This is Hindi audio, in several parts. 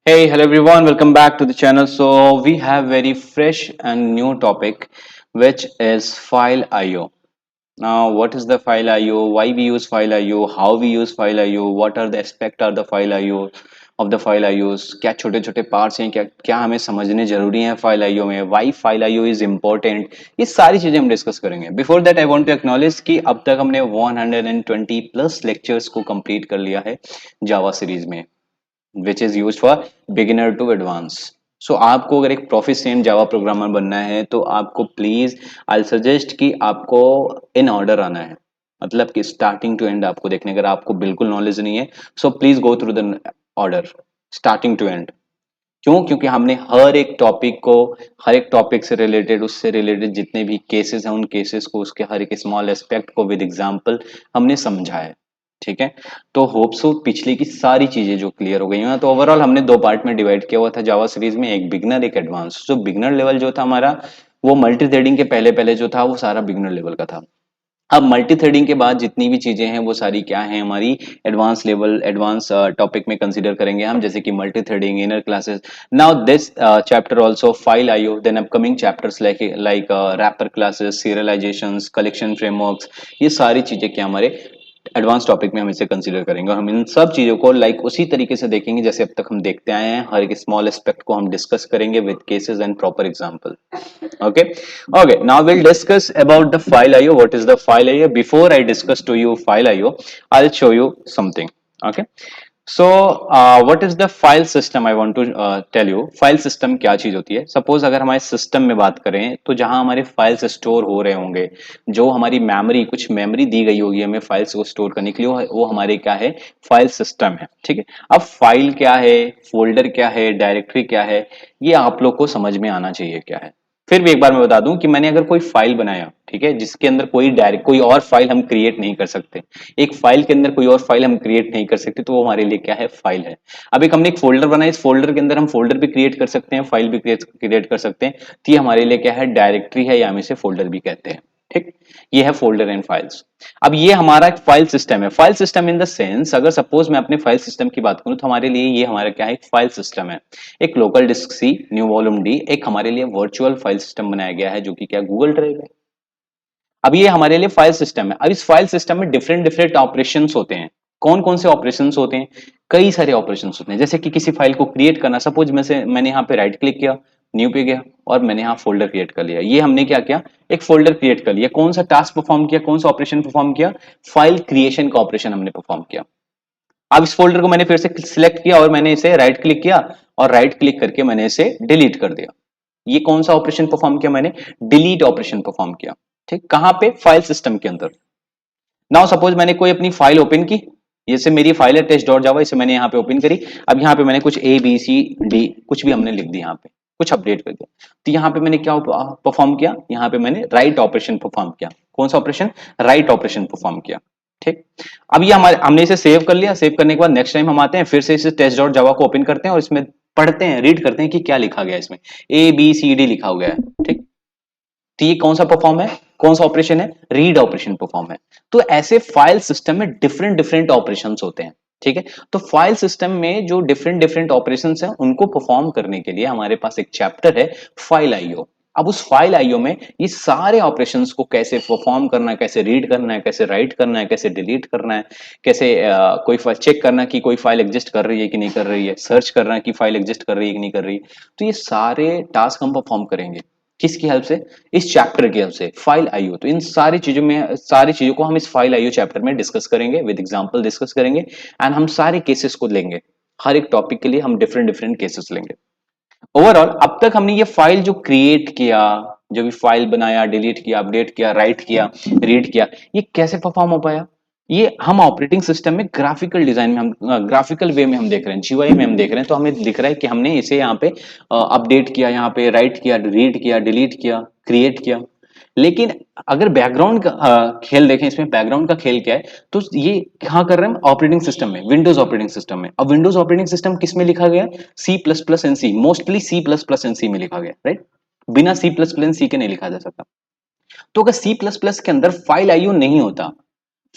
Hey, hello everyone, welcome back to the channel. So we have very fresh and new topic which is file IO. Now, what is the file IO? Why we use file IO? How we use file IO? What are the aspect of the file IO of the file IOs? क्या छोटे छोटे पार्ट्स हैं क्या क्या हमें समझने जरूरी हैं फाइल आईओ में? Why file IO is important? ये सारी चीजें हम डिस्कस करेंगे. Before that I want to acknowledge कि अब तक हमने 120 प्लस लेक्चर्स को कंप्लीट कर लिया है जावा सीरीज में which is use for beginner to advance. So आपको अगर एक प्रोफिशिएंट जावा प्रोग्रामर बनना है तो आपको प्लीज आई सजेस्ट कि आपको इन ऑर्डर आना है. मतलब कि स्टार्टिंग टू एंड आपको देखने. अगर आपको बिल्कुल नॉलेज नहीं है so please go through the order starting to end. क्यों? क्योंकि हमने हर एक टॉपिक से रिलेटेड उससे रिलेटेड जितने भी केसेस हैं उन केसेस को उसके हर एक स्मॉल एस्पेक्ट को विद एग्जांपल हमने समझा है. ठीक है. तो होप सो पिछले की सारी चीजें जो क्लियर हो गई हैं. तो ओवरऑल हमने दो पार्ट में डिवाइड किया हुआ था जावा सीरीज में, एक बिगनर एक एडवांस. जो बिगनर लेवल जो था हमारा वो मल्टी थ्रेडिंग के पहले पहले जो था वो सारा बिगनर लेवल का था. अब मल्टी थ्रेडिंग के बाद जितनी भी चीजें हैं वो सारी क्या है हमारी एडवांस लेवल एडवांस टॉपिक में कंसीडर करेंगे हम, जैसे कि multi threading inner classes. Now this chapter also file IO, then upcoming chapters like wrapper classes, serializations, collection frameworks. ये सारी चीजें क्या हमारे एडवांस टॉपिक में हम इसे कंसीडर करेंगे और हम इन सब चीजों को लाइक उसी तरीके से देखेंगे जैसे अब तक हम देखते आए हैं. हर एक स्मॉल एस्पेक्ट को हम डिस्कस करेंगे with cases and proper example. Okay. Okay. Now we'll discuss about the file IO. What is the file IO? Before I discuss to you file IO, I'll show you something. Okay. So, what is the file system? I want to tell you. File system क्या चीज होती है? Suppose अगर हमारे सिस्टम में बात करें तो जहां हमारे फाइल्स स्टोर हो रहे होंगे, जो हमारी मेमोरी कुछ मेमोरी दी गई होगी हमें फाइल्स को स्टोर करने के लिए, वो हमारे क्या है? फाइल सिस्टम है. ठीक है. अब फाइल क्या है, फोल्डर क्या है, डायरेक्टरी क्या है, ये आप लोग को समझ में आना चाहिए क्या है. फिर भी एक बार मैं बता दूं कि मैंने अगर कोई फाइल बनाया, ठीक है, जिसके अंदर कोई और फाइल हम क्रिएट नहीं कर सकते, एक फाइल के अंदर कोई और फाइल हम क्रिएट नहीं कर सकते, तो वो हमारे लिए क्या है? फाइल है. अब एक हमने एक फोल्डर बनाया, इस फोल्डर के अंदर हम फोल्डर भी क्रिएट कर सकते हैं, फाइल भी क्रिएट कर सकते हैं, तो ये हमारे लिए क्या है? डायरेक्टरी है या हम इसे फोल्डर भी कहते हैं. ठीक. ये है फोल्डर एंड फाइल्स. अब ये हमारा एक फाइल सिस्टम है. File system in the sense, अगर सपोज मैं अपने फाइल सिस्टम की बात करूं तो हमारे लिए ये हमारा क्या है? एक फाइल सिस्टम है. एक local disk C, new volume D, एक हमारे लिए वर्चुअल फाइल सिस्टम बनाया गया है जो कि क्या? गूगल ड्राइव है. अब ये हमारे लिए फाइल सिस्टम है. अब इस फाइल सिस्टम में डिफरेंट डिफरेंट ऑपरेशंस होते हैं. कौन कौन से ऑपरेशंस होते हैं? कई सारे ऑपरेशंस होते हैं. जैसे कि किसी फाइल को क्रिएट करना, सपोज मैंने यहाँ पे राइट क्लिक किया, न्यू पे गया और मैंने यहाँ फोल्डर क्रिएट कर लिया. ये हमने क्या किया? एक फोल्डर क्रिएट कर लिया. कौन सा टास्क परफॉर्म किया? कौन सा ऑपरेशन परफॉर्म किया? फाइल क्रिएशन का ऑपरेशन हमने परफॉर्म किया. अब इस फोल्डर को मैंने फिर से सिलेक्ट किया और मैंने इसे राइट क्लिक किया और राइट क्लिक करके मैंने इसे डिलीट कर दिया. ये कौन सा ऑपरेशन परफॉर्म किया मैंने? डिलीट ऑपरेशन परफॉर्म किया. ठीक. कहां पे? फाइल सिस्टम के अंदर. नाउ सपोज मैंने कोई अपनी फाइल ओपन की, जैसे मेरी फाइल है टेस्ट डॉट जावा, इसे मैंने यहाँ पे ओपन करी. अब यहाँ पे मैंने कुछ ए बी सी डी कुछ भी हमने लिख दी, यहाँ पे कुछ अपडेट कर दिया. तो यहाँ पे मैंने क्या परफॉर्म किया? यहाँ पे मैंने राइट ऑपरेशन परफॉर्म किया. कौन सा ऑपरेशन? राइट ऑपरेशन परफॉर्म किया. ठीक. अब ये हमने इसे सेव कर लिया. सेव करने के बाद नेक्स्ट टाइम हम आते हैं, फिर से इसे टेस्ट डॉट जावा को ओपन करते हैं और इसमें पढ़ते हैं, रीड करते हैं कि क्या लिखा गया है. इसमें ए बी सी डी लिखा हुआ है. ठीक. तो ये कौन सा परफॉर्म है? कौन सा ऑपरेशन है? रीड ऑपरेशन परफॉर्म है. तो ऐसे फाइल सिस्टम में डिफरेंट डिफरेंट ऑपरेशंस होते हैं. ठीक है. तो फाइल सिस्टम में जो डिफरेंट डिफरेंट ऑपरेशंस हैं उनको परफॉर्म करने के लिए हमारे पास एक चैप्टर है फाइल आईओ. अब उस फाइल आईओ में ये सारे ऑपरेशंस को कैसे परफॉर्म करना है, कैसे रीड करना है, कैसे राइट करना है, कैसे डिलीट करना है, कैसे कोई फाइल चेक करना कि कोई फाइल एग्जिस्ट कर रही है कि नहीं कर रही है, सर्च करना कि फाइल एग्जिस्ट कर रही है कि नहीं कर रही है. तो ये सारे टास्क हम परफॉर्म करेंगे. किसकी हेल्प से? इस चैप्टर की हेल्प से, फाइल आईओ. तो इन सारी चीजों को हम इस फाइल आईओ चैप्टर में डिस्कस करेंगे, विद एग्जांपल डिस्कस करेंगे एंड हम सारे केसेस को लेंगे. हर एक टॉपिक के लिए हम डिफरेंट डिफरेंट केसेस लेंगे. ओवरऑल अब तक हमने ये फाइल जो क्रिएट किया, जो भी फाइल बनाया, डिलीट किया, अपडेट किया, राइट किया, रीड किया, ये कैसे परफॉर्म हो पाया? ये हम ऑपरेटिंग सिस्टम में ग्राफिकल डिजाइन में हम ग्राफिकल वे में हम देख रहे हैं, जीयूआई में हम देख रहे हैं. तो हमें दिख रहा है कि हमने इसे यहाँ पे अपडेट किया, यहाँ पे राइट किया, रीड किया, डिलीट किया, क्रिएट किया. लेकिन अगर बैकग्राउंड का खेल देखें, इसमें बैकग्राउंड का खेल क्या है, तो ये कहाँ कर रहे हैं? ऑपरेटिंग सिस्टम में, विंडोज ऑपरेटिंग सिस्टम में. अब विंडोज ऑपरेटिंग सिस्टम किस में लिखा गया? C plus plus and C, mostly C plus plus and C में लिखा गया. राइट. बिना C plus plus and C के नहीं लिखा जा सकता. तो अगर सी प्लस प्लस के अंदर फाइल आईओ नहीं होता,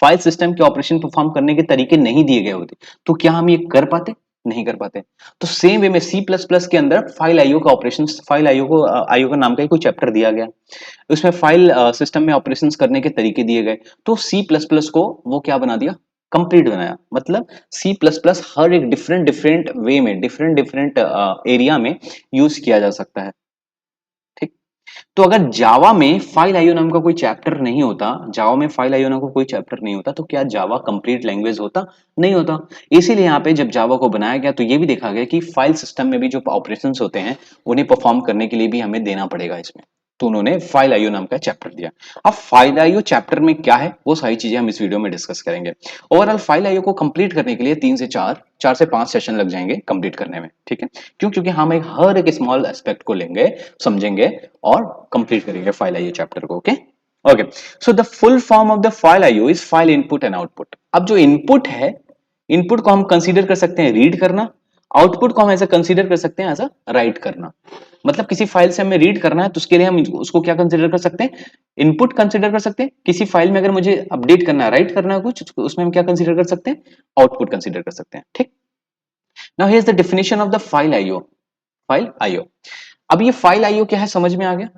फाइल सिस्टम के ऑपरेशन परफॉर्म करने के तरीके नहीं दिए गए होते, तो क्या हम ये कर पाते? नहीं कर पाते। तो सेम वे में सी प्लस प्लस के अंदर फाइल आईओ का ऑपरेशन, फाइल आईओ को आईओ का नाम का ही कोई चैप्टर दिया गया, उसमें फाइल सिस्टम में ऑपरेशंस करने के तरीके दिए गए। तो सी प्लस प्लस को वो क्या बना दिया, कंप्लीट बनाया। मतलब सी प्लस प्लस हर एक डिफरेंट डिफरेंट वे में, डिफरेंट डिफरेंट एरिया में यूज किया जा सकता है। ठीक। तो अगर जावा में फाइल आईओ नाम का कोई चैप्टर नहीं होता, जावा में फाइल आईओ नाम का कोई चैप्टर नहीं होता, तो क्या जावा कंप्लीट लैंग्वेज होता? नहीं होता। इसीलिए यहाँ पे जब जावा को बनाया गया तो ये भी देखा गया कि फाइल सिस्टम में भी जो ऑपरेशंस होते हैं उन्हें परफॉर्म करने के लिए भी हमें देना पड़ेगा इसमें। तो उन्होंने फाइल आईओ नाम का चैप्टर दिया। अब फाइल आईओ चैप्टर में क्या है वो सारी चीजें हम इस वीडियो में डिस्कस करेंगे। ओवरऑल फाइल आईओ को कंप्लीट करने के लिए 3 से 4 से 5 सेशन लग जाएंगे कंप्लीट करने में। ठीक है, क्यों? क्योंकि हम एक हर एक स्मॉल एस्पेक्ट को लेंगे, समझेंगे और कंप्लीट करेंगे फाइल आईओ चैप्टर को। Okay okay, so the full form of the file IO is file input and output. अब जो इनपुट है, इनपुट को हम कंसीडर कर सकते हैं रीड करना, आउटपुट को हम ऐसा कंसीडर कर सकते हैं एज राइट करना। मतलब किसी फाइल से हमें रीड करना है तो उसके लिए हम उसको क्या कंसीडर कर सकते हैं, इनपुट कंसीडर कर सकते हैं। किसी फाइल में अगर मुझे अपडेट करना है, राइट करना है कुछ, उसमें हम क्या कंसीडर कर सकते हैं, आउटपुट कंसीडर कर सकते हैं। ठीक। Now here is the definition of the file IO. File IO, अब ये फाइल आईओ क्या है समझ में आ गया?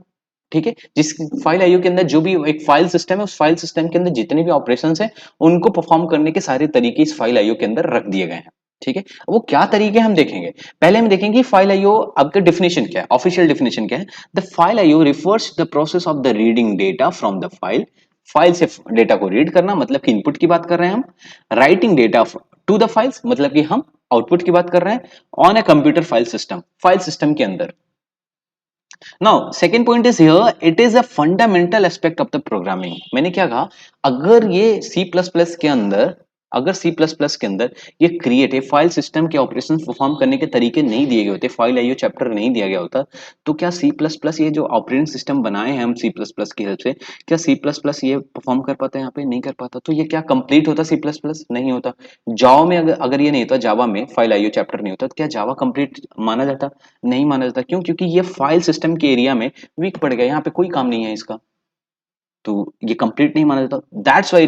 ठीक है, जिस फाइल आईओ के अंदर जो भी एक फाइल सिस्टम है, उस फाइल सिस्टम के अंदर जितने भी ऑपरेशंस हैं उनको परफॉर्म करने के सारे तरीके इस फाइल आईओ के अंदर रख दिए गए हैं। ठीक है, वो क्या तरीके हम देखेंगे। पहले हम देखेंगे फाइल आईओ अब का डेफिनेशन क्या है, ऑफिशियल डेफिनेशन क्या है। The file IO refers the process of the reading data from the file. File से डेटा को रीड करना, मतलब कि इनपुट की बात कर रहे हैं हम। Writing data to the files, मतलब कि हम आउटपुट की बात कर रहे हैं on a computer file system, file system के अंदर। Now, second point is here, it is a fundamental aspect of the programming. मैंने क्या कहा, अगर ये C++ के अंदर, अगर C++ के अंदर ये क्रिएट है फाइल सिस्टम के ऑपरेशन परफॉर्म करने के तरीके नहीं दिए गए होते, फाइल आईओ चैप्टर नहीं दिया गया होता, तो क्या C++ ये जो ऑपरेटिंग सिस्टम बनाए हैं हम C++ की हेल्प से, क्या C++ ये परफॉर्म कर पाता है? यहाँ पे नहीं कर पाता। तो ये क्या कंप्लीट होता C++? नहीं होता। जावा में अगर ये नहीं होता, जावा में फाइल आईओ चैप्टर नहीं होता, तो क्या जावा कंप्लीट माना जाता? नहीं माना जाता। क्यों? क्योंकि ये फाइल सिस्टम के एरिया में वीक पड़ गया, यहाँ पे कोई काम नहीं है इसका, तो ये कंप्लीट नहीं माना जाता। That's why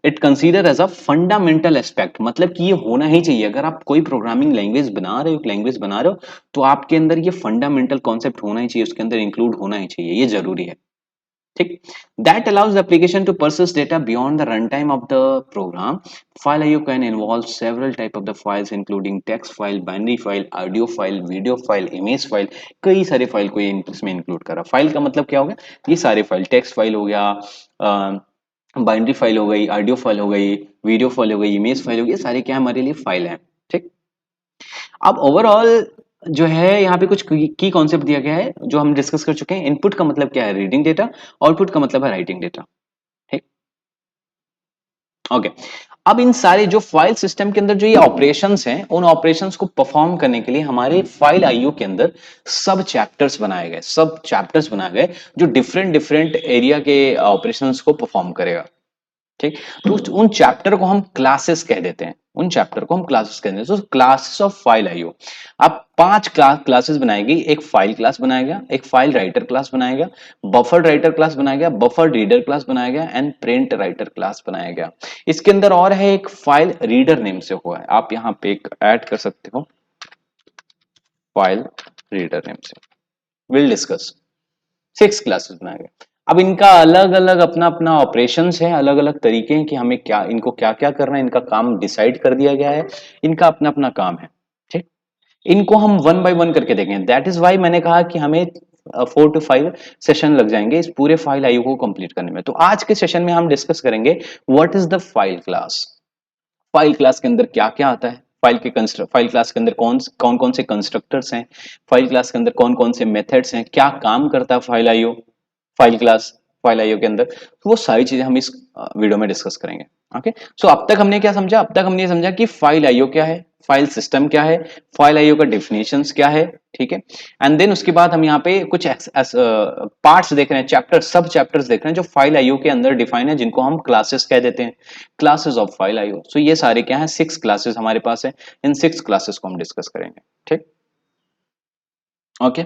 it consider as a fundamental aspect. मतलब कि ये होना ही चाहिए। अगर आप कोई प्रोग्रामिंग लैंग्वेज बना रहे हो, एक लैंग्वेज बना रहे हो, तो आपके अंदर ये फंडामेंटल कॉन्सेप्ट होना ही चाहिए, उसके अंदर इंक्लूड होना ही चाहिए, ये जरूरी है। ठीक। That allows the application to persist data beyond the runtime of the program. File IO can involve several type of the files including text file, binary file, audio file, video file, image file। कई सारे फाइल को ये इसमें इंक्लूड करा। फाइल का मतलब क्या हो गया, ये सारे फाइल, टेक्स्ट फाइल हो गया, बाइनरी फाइल हो गई, ऑडियो फाइल हो गई, वीडियो फाइल हो गई, इमेज फाइल हो गई, ये सारे क्या हमारे लिए फाइल है। ठीक। अब ओवरऑल जो है यहाँ पे कुछ की कॉन्सेप्ट दिया गया है जो हम डिस्कस कर चुके हैं। इनपुट का मतलब क्या है, रीडिंग डेटा, आउटपुट का मतलब है राइटिंग डेटा। ठीक। ओके, अब इन सारे जो फाइल सिस्टम के अंदर जो ये ऑपरेशंस हैं, उन ऑपरेशंस को परफॉर्म करने के लिए हमारे फाइल आईओ के अंदर सब चैप्टर्स बनाए गए, सब चैप्टर्स बनाए गए जो डिफरेंट डिफरेंट एरिया के ऑपरेशंस को परफॉर्म करेगा। ठीक। तो उन चैप्टर को हम क्लासेस कह देते हैं, उन चैप्टर को हम क्लासेस कह देते हैं। तो क्लासेस ऑफ फाइल आईओ, अब 5 क्लासेस बनाएगी। एक फाइल क्लास बनाएगा, एक फाइल राइटर क्लास बनाएगा, बफर राइटर क्लास बनाएगा, बफर रीडर क्लास बनाएगा एंड प्रिंट राइटर क्लास बनाएगा। इसके अंदर और है एक फाइल रीडर नेम से हुआ है, आप यहाँ पे एक ऐड कर सकते हो फाइल रीडर नेम से। विल डिस्कस 6 क्लासेस बनाएगा। अब इनका अलग अलग अपना अपना ऑपरेशंस है, अलग अलग तरीके हैं कि हमें क्या, इनको क्या क्या करना है, इनका काम डिसाइड कर दिया गया है, इनका अपना अपना काम है। ठीक। इनको हम 1 बाय 1 करके देखेंगे। दैट इज वाई मैंने कहा कि हमें 4 to 5 सेशन लग जाएंगे इस पूरे फाइल आईओ को कंप्लीट करने में। तो आज के सेशन में हम डिस्कस करेंगे what is the file class. File class के अंदर क्या क्या आता है, फाइल क्लास के अंदर कौन कौन से कंस्ट्रक्टर्स हैं, फाइल क्लास के अंदर कौन कौन से मेथड्स हैं, क्या काम करता है file IO, file class file IO के अंदर। तो वो सारी चीजें हम इस वीडियो में डिस्कस करेंगे। ओके, सो अब तक हमने क्या समझा, अब तक हमने ये समझा कि फाइल आईओ क्या है, फाइल सिस्टम क्या है, फाइल आईओ का डेफिनेशंस क्या है। ठीक है, एंड देन उसके बाद हम यहाँ पे कुछ पार्ट्स देख रहे हैं, चैप्टर, सब चैप्टर्स देख रहे हैं जो फाइल आईओ के अंदर डिफाइन है, जिनको हम क्लासेस कह देते हैं, क्लासेस ऑफ फाइल आईओ। सो ये सारे क्या है, 6 क्लासेस हमारे पास है, इन 6 क्लासेस को हम डिस्कस करेंगे। ठीक। Okay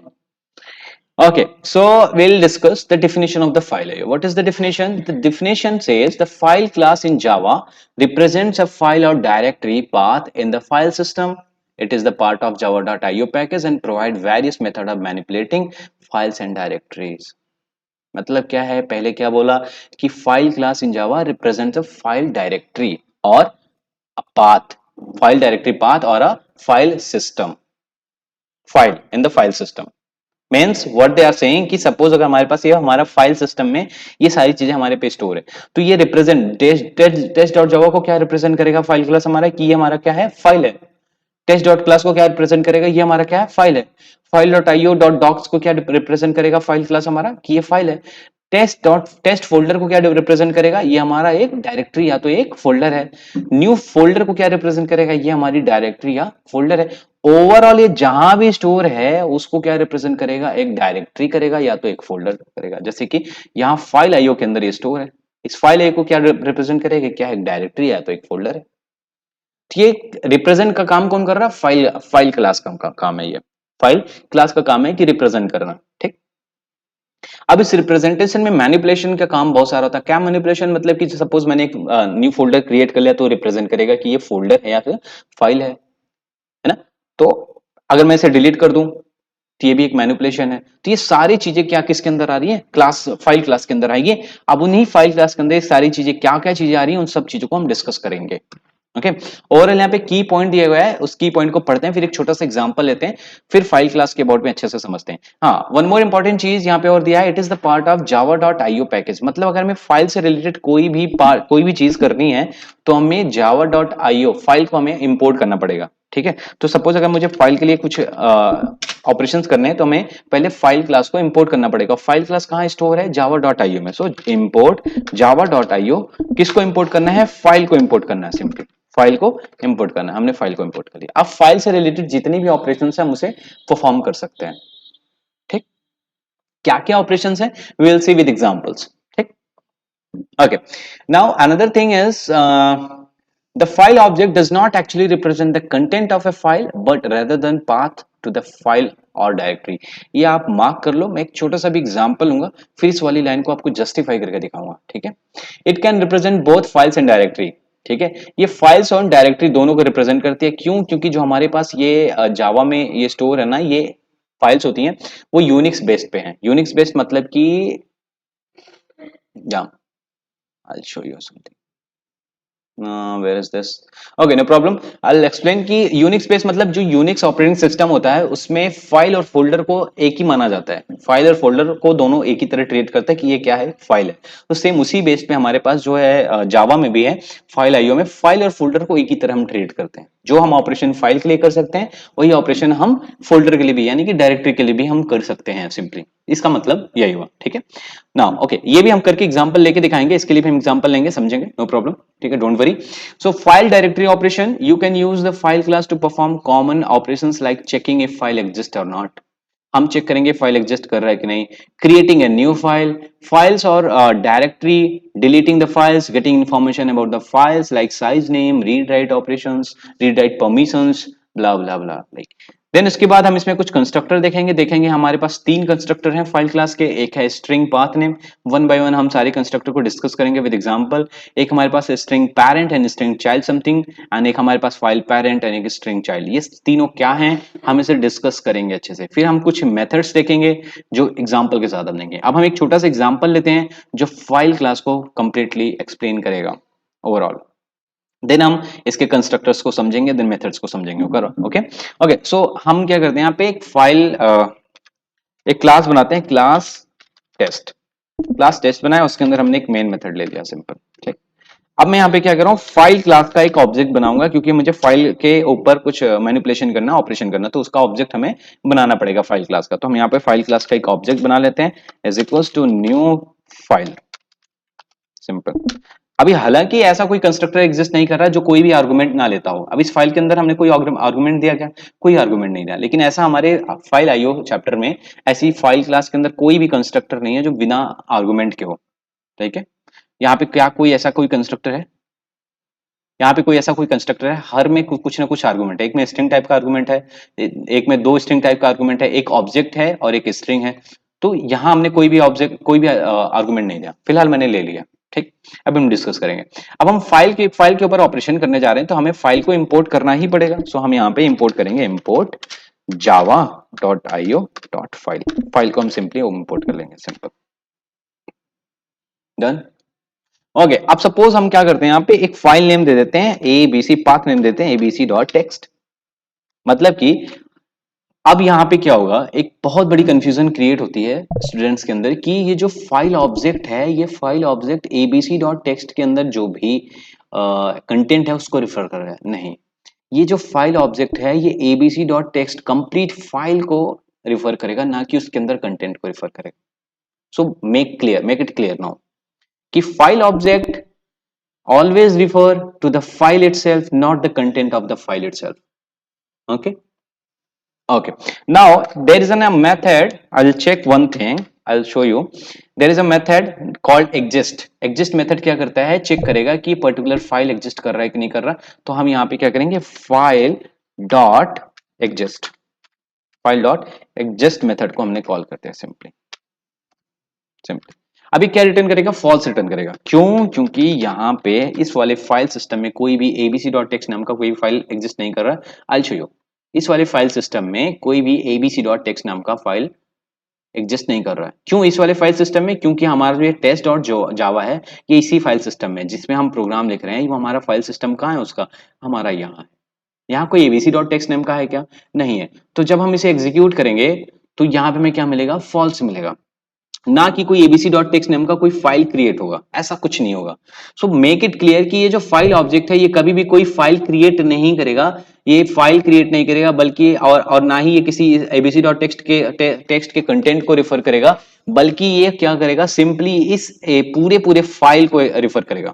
Okay, so we'll discuss the definition of the file IO. What is the definition? The definition says the file class in Java represents a file or directory path in the file system. It is the part of java.io package and provide various method of manipulating files and directories. मतलब क्या है, पहले क्या बोला कि file class in Java represents a file directory और a path, file directory path और a file system, file in the file system means what they are saying कि सपोज अगर हमारे पास ये हमारा फाइल सिस्टम में ये सारी चीजें हमारे पे स्टोर है, तो ये रिप्रेजेंट टेस्ट डॉट जावा को क्या रिप्रेजेंट करेगा, फाइल क्लास हमारा, कि ये हमारा क्या है, फाइल है। टेस्ट डॉट क्लास को क्या रिप्रेजेंट करेगा, ये हमारा क्या है, फाइल है। File dot IO dot docs को क्या रिप्रेजेंट करेगा, फाइल क्लास हमारा, कि ये फाइल है। टेस्ट डॉट टेस्ट फोल्डर को क्या रिप्रेजेंट करेगा, ये हमारा एक डायरेक्टरी या तो एक फोल्डर है। न्यू फोल्डर को क्या रिप्रेजेंट करेगा, ये हमारी डायरेक्टरी या फोल्डर है। ओवरऑल ये जहां भी स्टोर है उसको क्या रिप्रेजेंट करेगा, एक डायरेक्टरी करेगा या तो एक फोल्डर करेगा। जैसे कि यहाँ फाइल आईओ के अंदर ये स्टोर है, इस फाइल आईओ को क्या रिप्रेजेंट करेगा, क्या एक डायरेक्टरी या तो एक फोल्डर है। ये रिप्रेजेंट का काम कौन कर रहा है, फाइल फाइल क्लास का काम है, ये फाइल क्लास का काम है कि रिप्रेजेंट करना। ठीक, अब इस रिप्रेजेंटेशन में मैनिपुलेशन का काम बहुत सारा होता है। क्या मैनिपुलेशन, मतलब कि सपोज मैंने एक न्यू फोल्डर क्रिएट कर लिया तो रिप्रेजेंट करेगा कि ये फोल्डर है या फिर फाइल है ना। तो अगर मैं इसे डिलीट कर दूं तो ये भी एक मैनिपुलेशन है। तो ये सारी चीजें क्या किसके अंदर आ रही है, क्लास फाइल क्लास के अंदर आएगी। अब उन्हीं फाइल क्लास के अंदर सारी चीजें क्या क्या चीजें आ रही है, उन सब चीजों को हम डिस्कस करेंगे। ओके, ओवरऑल यहाँ पे की पॉइंट दिया गया है, उस की पॉइंट को पढ़ते हैं, फिर एक छोटा सा एग्जांपल लेते हैं, फिर फाइल क्लास के अबाउट में अच्छे से समझते हैं। हाँ, वन मोर इंपॉर्टेंट चीज यहाँ पे और दिया है, it is the part of Java dot IO package. मतलब अगर हमें फाइल से रिलेटेड कोई भी चीज करनी है तो हमें जावा डॉट आईओ फाइल को हमें इंपोर्ट करना पड़ेगा। ठीक है, तो सपोज अगर मुझे फाइल के लिए कुछ ऑपरेशंस करने हैं तो हमें पहले फाइल क्लास को इंपोर्ट करना पड़ेगा। फाइल क्लास कहाँ स्टोर है, जावा डॉट आईओ में। सो इंपोर्ट जावा डॉट आईओ, किसको इंपोर्ट करना है, फाइल को इंपोर्ट करना है, सिंपली फाइल को इंपोर्ट करना है। हमने फाइल को इंपोर्ट कर लिया। अब फाइल से रिलेटेड जितनी भी ऑपरेशंस है हम उसे परफॉर्म कर सकते हैं। ठीक, क्या क्या ऑपरेशंस है, we will see with examples. ठीक, okay, now another thing is the file object does not actually represent the content of a file but rather than path to the file और डायरेक्टरी। ये आप मार्क कर लो, मैं एक छोटा सा भी एग्जांपल लूंगा, फिर इस वाली लाइन को आपको जस्टिफाई करके दिखाऊंगा। ठीक है, it can represent both files and directory. ठीक है, ये फाइल्स और डायरेक्टरी दोनों को रिप्रेजेंट करती है। क्यों, क्योंकि जो हमारे पास ये जावा में ये स्टोर है ना, ये फाइल्स होती हैं वो यूनिक्स बेस्ड पे हैं। यूनिक्स बेस्ड मतलब कि या I show you something, where is this? Okay, no problem. I'll explain कि यूनिक्स बेस मतलब जो यूनिक्स ऑपरेटिंग सिस्टम होता है उसमें फाइल और फोल्डर को एक ही माना जाता है। फाइल और फोल्डर को दोनों एक ही तरह ट्रीट करता है कि ये क्या है, फाइल है। तो सेम उसी बेस पे हमारे पास जो है जावा में भी है, फाइल आईओ में फाइल और फोल्डर को एक ही तरह हम ट्रीट करते हैं। जो हम ऑपरेशन फाइल के लिए कर सकते हैं वही ऑपरेशन हम फोल्डर के लिए भी यानी कि डायरेक्टरी के लिए भी हम कर सकते हैं सिंपली। इसका मतलब यही हुआ। ठीक है, नाउ ओके, ये भी हम करके एग्जांपल लेके दिखाएंगे, इसके लिए भी हम एग्जांपल लेंगे, समझेंगे, नो प्रॉब्लम। ठीक है, don't worry. So file directory operation, you can use the file class to perform common operations like checking if file exists or not. हम चेक करेंगे फाइल एग्जिस्ट कर रहा है कि नहीं, creating a new file, files और directory, deleting the files, getting information about the files like size name, read write operations, read write permissions, blah blah blah. Like then उसके बाद हम इसमें कुछ कंस्ट्रक्टर देखेंगे हमारे पास 3 कंस्ट्रक्टर हैं फाइल क्लास के। एक है string path name, one by one हम सारे कंस्ट्रक्टर को डिस्कस करेंगे विद एग्जांपल। एक हमारे पास string parent and string child something, and एक हमारे पास फाइल पैरेंट एंड एक स्ट्रिंग चाइल्ड। ये तीनों क्या हैं हम इसे डिस्कस करेंगे अच्छे से। फिर हम कुछ मेथड्स देखेंगे जो एग्जांपल के साथ हम देंगे। अब हम एक छोटा सा एग्जांपल लेते हैं जो फाइल क्लास को कंप्लीटली एक्सप्लेन करेगा ओवरऑल, देन हम इसके कंस्ट्रक्टर्स को समझेंगे, देन मेथड्स को समझेंगे। ओके ओके, सो हम क्या करते हैं यहाँ पे एक फाइल एक क्लास बनाते हैं, क्लास टेस्ट बनाया, उसके अंदर हमने एक मेन मेथड ले लिया, सिंपल। ठीक, अब मैं यहाँ पे क्या कर रहा हूँ, फाइल क्लास का एक ऑब्जेक्ट बनाऊंगा क्योंकि मुझे फाइल के ऊपर कुछ मैनिपुलेशन करना, ऑपरेशन करना, तो उसका ऑब्जेक्ट हमें बनाना पड़ेगा फाइल क्लास का। तो हम यहाँ पे फाइल क्लास का एक ऑब्जेक्ट बना लेते हैं is equals to new file, simple. अभी हालांकि ऐसा कोई कंस्ट्रक्टर एग्जिस्ट नहीं कर रहा है जो कोई भी आर्गुमेंट ना लेता हो। अब इस फाइल के अंदर हमने कोई आर्गुमेंट दिया क्या, कोई आर्गुमेंट नहीं दिया, लेकिन ऐसा हमारे फाइल आईओ चैप्टर में ऐसी फाइल क्लास के अंदर कोई भी कंस्ट्रक्टर नहीं है जो बिना आर्गुमेंट के हो। ठीक है, यहाँ पे क्या कोई ऐसा कोई कंस्ट्रक्टर है, यहाँ पे कोई ऐसा कोई कंस्ट्रक्टर है, हर में कुछ ना कुछ आर्गुमेंट है। एक में स्ट्रिंग टाइप का आर्गुमेंट है, एक में 2 स्ट्रिंग टाइप का आर्गुमेंट है, एक ऑब्जेक्ट है और एक स्ट्रिंग है। तो यहाँ हमने कोई भी ऑब्जेक्ट कोई भी आर्गुमेंट नहीं दिया, फिलहाल मैंने ले लिया। ठीक, अब हम डिस्कस करेंगे। अब हम फाइल के ऊपर ऑपरेशन करने जा रहे हैं, तो हमें फाइल को इंपोर्ट करना ही पड़ेगा। सो हम यहाँ पे इंपोर्ट करेंगे, इंपोर्ट java.io.file। फाइल को हम सिंपली इंपोर्ट कर लेंगे, सिंपल, डन। ओके, अब सपोज हम क्या करते हैं, यहाँ पे एक फाइल नेम दे देते हैं एबीसी, पाथ नेम देते हैं abc.txt। मतलब कि अब यहाँ पे क्या होगा, एक बहुत बड़ी कंफ्यूजन क्रिएट होती है स्टूडेंट्स के अंदर कि ये जो फाइल ऑब्जेक्ट है, ये फाइल ऑब्जेक्ट abc.txt के अंदर जो भी कंटेंट है उसको रिफर कर रहा है। नहीं, ये जो फाइल ऑब्जेक्ट है ये abc.txt कंप्लीट फाइल को रिफर करेगा, ना कि उसके अंदर कंटेंट को रिफर करेगा। So make it clear now कि file object always refer to the file itself, not the content of the file itself. Okay, okay, now there is a method. I'll check one thing, I'll show you. There is a method called exist method क्या करता है, चेक करेगा कि पर्टिकुलर फाइल एग्जिस्ट कर रहा है कि नहीं कर रहा। तो हम यहाँ पे क्या करेंगे, फाइल डॉट एग्जिस्ट मेथड को हमने कॉल करते हैं, सिंपली सिंपली। अभी क्या रिटर्न करेगा, फॉल्स रिटर्न करेगा। क्यों, क्योंकि यहाँ पे इस वाले फाइल सिस्टम में कोई भी abc.txt नाम का कोई फाइल एग्जिस्ट नहीं कर रहा है। आई शो यू, इस वाले फाइल सिस्टम में कोई भी abc.txt नाम का फाइल एग्जिस्ट नहीं कर रहा है। क्यों इस वाले फाइल सिस्टम में, क्योंकि हमारा जो टेस्ट डॉट जावा है ये इसी फाइल सिस्टम में जिसमें हम प्रोग्राम लिख रहे हैं, वो हमारा फाइल सिस्टम कहाँ है, उसका हमारा यहाँ है। यहाँ कोई abc.txt नाम का है क्या, नहीं है। तो जब हम इसे एग्जीक्यूट करेंगे तो यहाँ पे हमें क्या मिलेगा, फॉल्स मिलेगा, ना कि कोई abc.txt नाम का कोई फाइल क्रिएट होगा, ऐसा कुछ नहीं होगा। सो मेक इट क्लियर कि ये जो फाइल ऑब्जेक्ट है ये कभी भी कोई फाइल क्रिएट नहीं करेगा, ये फाइल क्रिएट नहीं करेगा, बल्कि और ना ही ये किसी abc.txt के टेक्स्ट के कंटेंट को रिफर करेगा, बल्कि ये क्या करेगा, सिंपली इस पूरे फाइल को रिफर करेगा,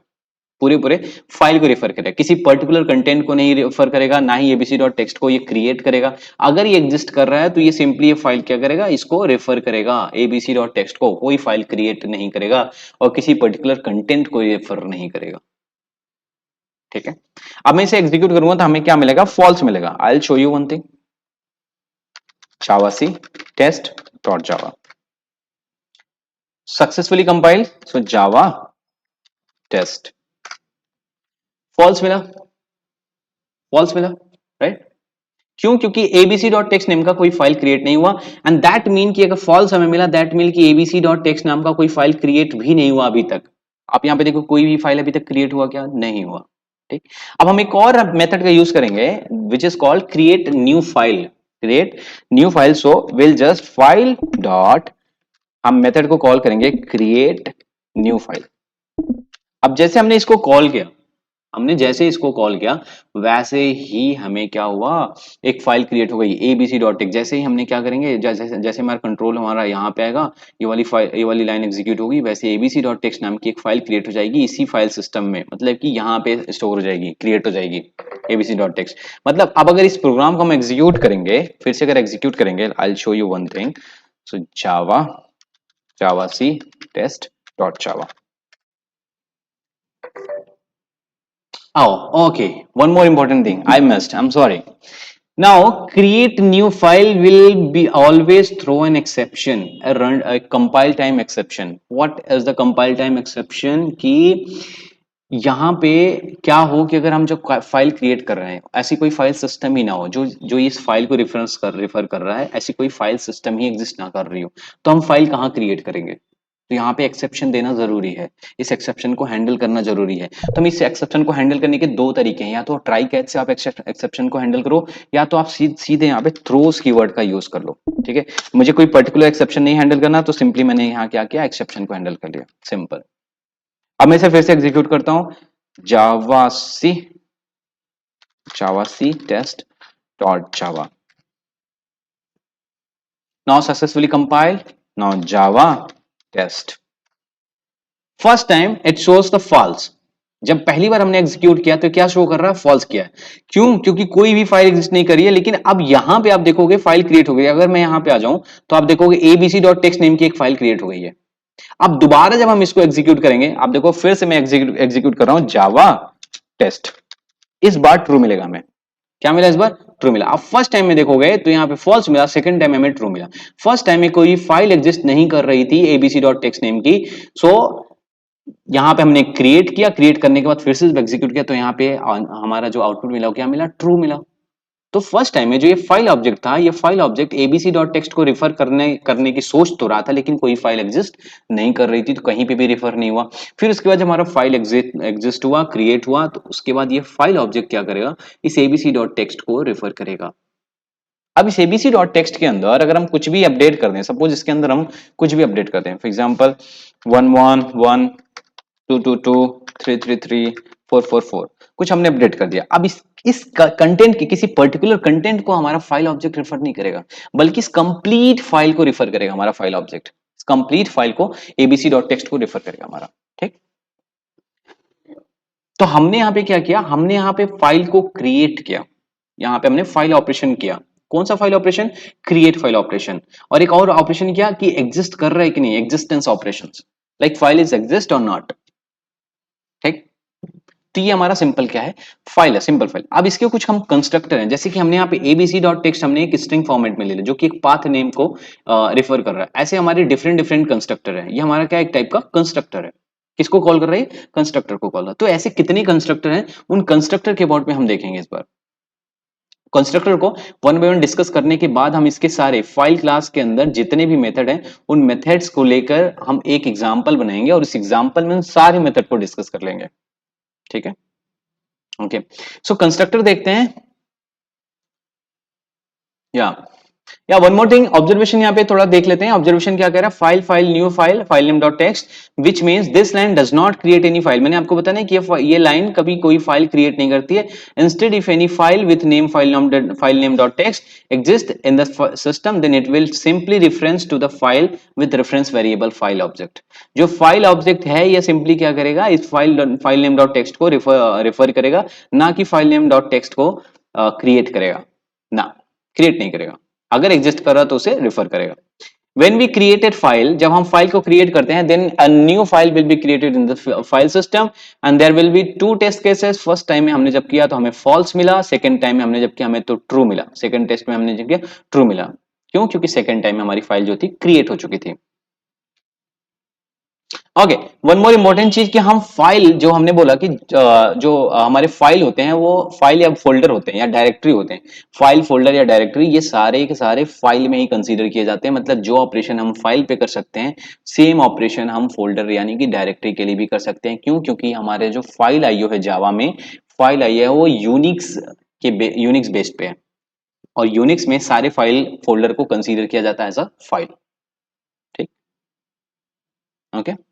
पूरे फाइल को रिफर करेगा, किसी पर्टिकुलर कंटेंट को नहीं रिफर करेगा, ना ही abc.txt को ये क्रिएट करेगा। अगर ये एग्जिस्ट कर रहा है तो ये सिंपली ये फाइल क्या करेगा, इसको रेफर करेगा, abc.txt को कोई फाइल क्रिएट नहीं करेगा और किसी पर्टिकुलर कंटेंट को रेफर नहीं करेगा। ठीक है, अब मैं इसे एग्जीक्यूट करूंगा तो हमें क्या मिलेगा, फॉल्स मिलेगा। I will show you one thing, javac test.java successfully compile, so Java test, false मिला, फॉल्स मिला, राइट। क्यों, क्योंकि abc.txt नाम का कोई फाइल क्रिएट नहीं हुआ, एंड दैट मीन कि अगर फॉल्स हमें मिला, दैट मीन कि abc.txt नाम का कोई फाइल क्रिएट भी नहीं हुआ अभी तक। आप यहां पे देखो, कोई भी फाइल अभी तक क्रिएट हुआ क्या, नहीं हुआ। ठीक, अब हम एक और मेथड का यूज करेंगे which is called create new file, create new file. So will just file dot, हम मेथड को कॉल करेंगे क्रिएट न्यू फाइल। अब जैसे हमने इसको कॉल किया, हमने जैसे इसको कॉल किया वैसे ही हमें क्या हुआ, एक फाइल क्रिएट हो गई abc.txt। जैसे ही हमने क्या करेंगे, जैसे जैसे हमारा कंट्रोल हमारा यहाँ पे आएगा, ये वाली फाइल, ये वाली लाइन एग्जीक्यूट होगी, वैसे abc.txt नाम की एक फाइल क्रिएट हो जाएगी इसी फाइल सिस्टम में, मतलब कि यहाँ पे स्टोर हो जाएगी, क्रिएट हो जाएगी abc.txt। मतलब अब अगर इस प्रोग्राम को हम एग्जीक्यूट करेंगे, फिर से अगर एग्जीक्यूट करेंगे, आई will show you one thing. So javac test.java। Oh, okay. One more important thing I missed. I'm sorry. Now, create new file will be always throw an exception, a compile time exception. What is the compile time exception? कि यहाँ पे क्या हो कि अगर हम जब फाइल क्रिएट कर रहे हैं, ऐसी कोई फाइल सिस्टम ही ना हो जो जो इस फाइल को रेफर कर रहा है, ऐसी कोई फाइल सिस्टम ही एग्जिस्ट ना कर रही हो, तो हम फाइल कहाँ क्रिएट करेंगे। तो यहाँ पे एक्सेप्शन देना जरूरी है, इस एक्सेप्शन को हैंडल करना जरूरी है। तो हम इस एक्सेप्शन को हैंडल करने के दो तरीके हैं, या तो ट्राई कैच से आप एक्सेप्शन को हैंडल करो, या तो आप सीधे यहाँ पे थ्रोस कीवर्ड का यूज कर लो। ठीक है, मुझे कोई पर्टिकुलर एक्सेप्शन नहीं हैंडल करना, तो सिंपली मैंने यहाँ क्या किया, एक्सेप्शन को हैंडल कर लिया, सिंपल। अब मैं इसे फिर से एग्जीक्यूट करता हूं, javac test.java। now successfully compiled, now java test, first time it shows the false। जब पहली बार हमने एग्जीक्यूट किया तो क्या शो कर रहा है, फॉल्स किया है। क्यों, क्योंकि कोई भी फाइल एग्जिस्ट नहीं करी है। लेकिन अब यहां पे आप देखोगे फाइल क्रिएट हो गई। अगर मैं यहां पे आ जाऊं तो आप देखोगे abc.txt नेम की एक फाइल क्रिएट हो गई है। अब दोबारा जब हम इसको एग्जीक्यूट करेंगे, आप देखो फिर से मैं एग्जीक्यूट कर रहा हूं जावा टेस्ट, इस बार ट्रू मिलेगा हमें। क्या मिला इस बार, ट्रू मिला। अब फर्स्ट टाइम में देखोगे तो यहाँ पे फॉल्स मिला, सेकंड टाइम हमें ट्रू मिला। फर्स्ट टाइम में कोई फाइल एग्जिस्ट नहीं कर रही थी abc.txt नेम की, सो यहाँ पे हमने क्रिएट किया, क्रिएट करने के बाद फिर से एग्जीक्यूट किया, तो यहाँ पे हमारा जो आउटपुट मिला वो क्या मिला, ट्रू मिला। तो फर्स्ट टाइम में जो ये फाइल ऑब्जेक्ट था, ये file object ABC dot text को रिफर करने की सोच तो रहा था, लेकिन कोई फाइल एग्जिस्ट नहीं कर रही थी, तो कहीं पे भी रिफर नहीं हुआ। फिर उसके बाद जब हमारा फाइल एग्जिस्ट हुआ, क्रिएट हुआ, तो उसके बाद ये फाइल ऑब्जेक्ट क्या करेगा, इस एबीसी डॉट टेक्स्ट को रिफर करेगा। अब इस एबीसी डॉट टेक्स्ट के अंदर अगर हम कुछ भी अपडेट कर दें, सपोज इसके अंदर हम कुछ भी अपडेट करते हैं, फॉर एग्जाम्पल 111 222 333 444 कुछ हमने अपडेट कर दिया। अब इस कंटेंट की, किसी पर्टिकुलर कंटेंट को हमारा फाइल ऑब्जेक्ट रेफर नहीं करेगा, बल्कि इस कंप्लीट फाइल को रेफर करेगा हमारा फाइल ऑब्जेक्ट। इस कंप्लीट फाइल को एबीसी डॉट टेक्स्ट को रेफर करेगा हमारा। ठीक, तो हमने यहां पे क्या किया, हमने यहां पे फाइल को क्रिएट किया, यहां पे हमने फाइल ऑपरेशन किया। कौन सा file operation, create file operation. और एक और ऑपरेशन किया कि एग्जिस्ट कर रहा है कि नहीं, existence operation, like file is exist और नॉट। ठीक, तो ये हमारा सिंपल क्या है, फाइल है, सिंपल फाइल। अब इसके कुछ हम कंस्ट्रक्टर हैं, जैसे कि हमने यहाँ पे एबीसी डॉट टेक्स्ट हमने एक स्ट्रिंग फॉर्मेट में ले लिया, जो कि एक पाथ नेम को रिफर कर रहा है। ऐसे हमारे डिफरेंट डिफरेंट कंस्ट्रक्टर है, ये हमारा क्या एक टाइप का कंस्ट्रक्टर है। किसको कॉल कर रहा है, कंस्ट्रक्टर को कॉल कर रहा है। तो ऐसे कितने कंस्ट्रक्टर हैं, उन कंस्ट्रक्टर के अबाउट में हम देखेंगे इस बार। कंस्ट्रक्टर को वन बाय वन डिस्कस करने के बाद हम इसके सारे फाइल क्लास के अंदर जितने भी मेथड हैं, उन मेथड्स को लेकर हम एक एग्जांपल बनाएंगे, और इस एग्जांपल में उन सारे मेथड को डिस्कस कर लेंगे। ठीक है, ओके। सो कंस्ट्रक्टर देखते हैं, या वन मोर थिंग, ऑब्जर्वेशन यहाँ पे थोड़ा देख लेते हैं। ऑब्जर्वेशन क्या कह रहा है, file file new file file name dot text which means this line does not create any file. मैंने आपको बताया कि ये लाइन कभी कोई फाइल क्रिएट नहीं करती है। Instead if any file with name file name dot text exist in the system then it will simply reference to the file with reference variable file object. जो फाइल ऑब्जेक्ट है ये सिंपली क्या करेगा, इस फाइल नेम डॉट टेक्स्ट को रेफर करेगा, ना कि फाइल नेम डॉट टेक्स्ट को क्रिएट करेगा, ना क्रिएट नहीं करेगा। अगर एग्जिस्ट कर रहा तो उसे रिफर करेगा। When we created file, जब हम फाइल को क्रिएट करते हैं, then a new file will be created in the file system and there will be two test cases। First time में हमने जब किया तो हमें false मिला, सेकंड टाइम में हमने जब किया हमें तो true मिला। सेकंड टेस्ट में हमने जब किया true मिला, क्यों, क्योंकि सेकंड टाइम में हमारी फाइल जो थी क्रिएट हो चुकी थी। ओके, वन मोर इंपॉर्टेंट चीज कि हम फाइल, जो हमने बोला कि जो हमारे फाइल होते हैं वो फाइल या फोल्डर होते हैं या डायरेक्टरी होते हैं। फाइल, फोल्डर या डायरेक्टरी ये सारे के सारे फाइल में ही कंसीडर किए जाते हैं। मतलब जो ऑपरेशन हम फाइल पे कर सकते हैं, सेम ऑपरेशन हम फोल्डर यानी कि डायरेक्टरी के लिए भी कर सकते हैं। क्यों, क्योंकि हमारे जो फाइल आईओ है जावा में, फाइल आईओ है वो यूनिक्स यूनिक्स बेस्ड पे है, और यूनिक्स में सारे फाइल फोल्डर को कंसीडर किया जाता है एज अ फाइल। ठीक, ओके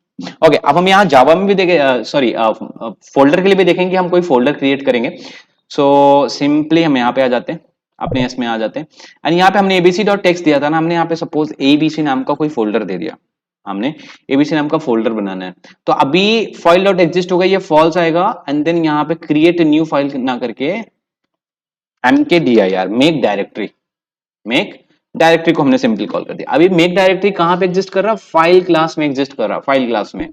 ओके। अब हम यहाँ जावा में भी देखें, सॉरी फोल्डर के लिए भी देखेंगे, हम कोई फोल्डर क्रिएट करेंगे। सो सिंपली हम यहाँ पे आ जाते हैं, अपने इसमें आ जाते हैं, एंड यहाँ पे हमने एबीसी डॉट टेक्स्ट दिया था ना, हमने यहाँ पे सपोज एबीसी नाम का कोई फोल्डर दे दिया, हमने एबीसी नाम का फोल्डर बनाना है। तो अभी फाइल डॉट एग्जिस्ट होगा, ये फॉल्स आएगा, एंड देन यहाँ पे क्रिएट न्यू फाइल ना करके mkdir make directory, make directory को हमने सिंपल कॉल कर दिया। अभी मेक डायरेक्टरी कहां पे एग्जिस्ट कर रहा है, फाइल क्लास में एग्जिस्ट कर रहा है, फाइल क्लास में।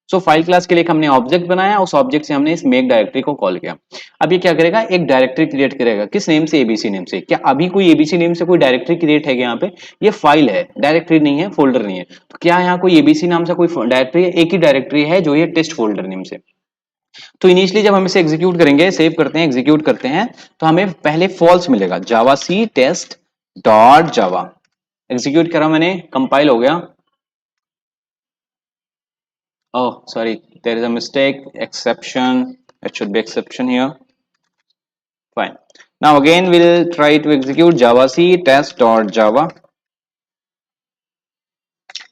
सो फाइल क्लास के लिए हमने ऑब्जेक्ट बनाया, उस ऑब्जेक्ट से हमने इस मेक डायरेक्टरी को कॉल किया। अब ये क्या करेगा, एक डायरेक्टरी क्रिएट करेगा, किस नेम से, एबीसी नेम से। क्या अभी कोई एबीसी नेम से कोई डायरेक्टरी क्रिएट है यहाँ पे, ये फाइल है, डायरेक्टरी नहीं है, फोल्डर नहीं है। तो क्या यहाँ कोई एबीसी नाम से कोई डायरेक्टरी है, एक ही डायरेक्टरी है जो ये टेस्ट फोल्डर नेम से। तो इनिशियली जब हम इसे एग्जीक्यूट करेंगे, सेव करते हैं, एग्जीक्यूट करते हैं, तो हमें पहले फॉल्स मिलेगा, Java C test dot Java. Execute करा मैंने, कंपाइल हो गया। Oh sorry, there is a mistake, exception, it should be exception here, fine. Now again we'll try to execute java c test dot java,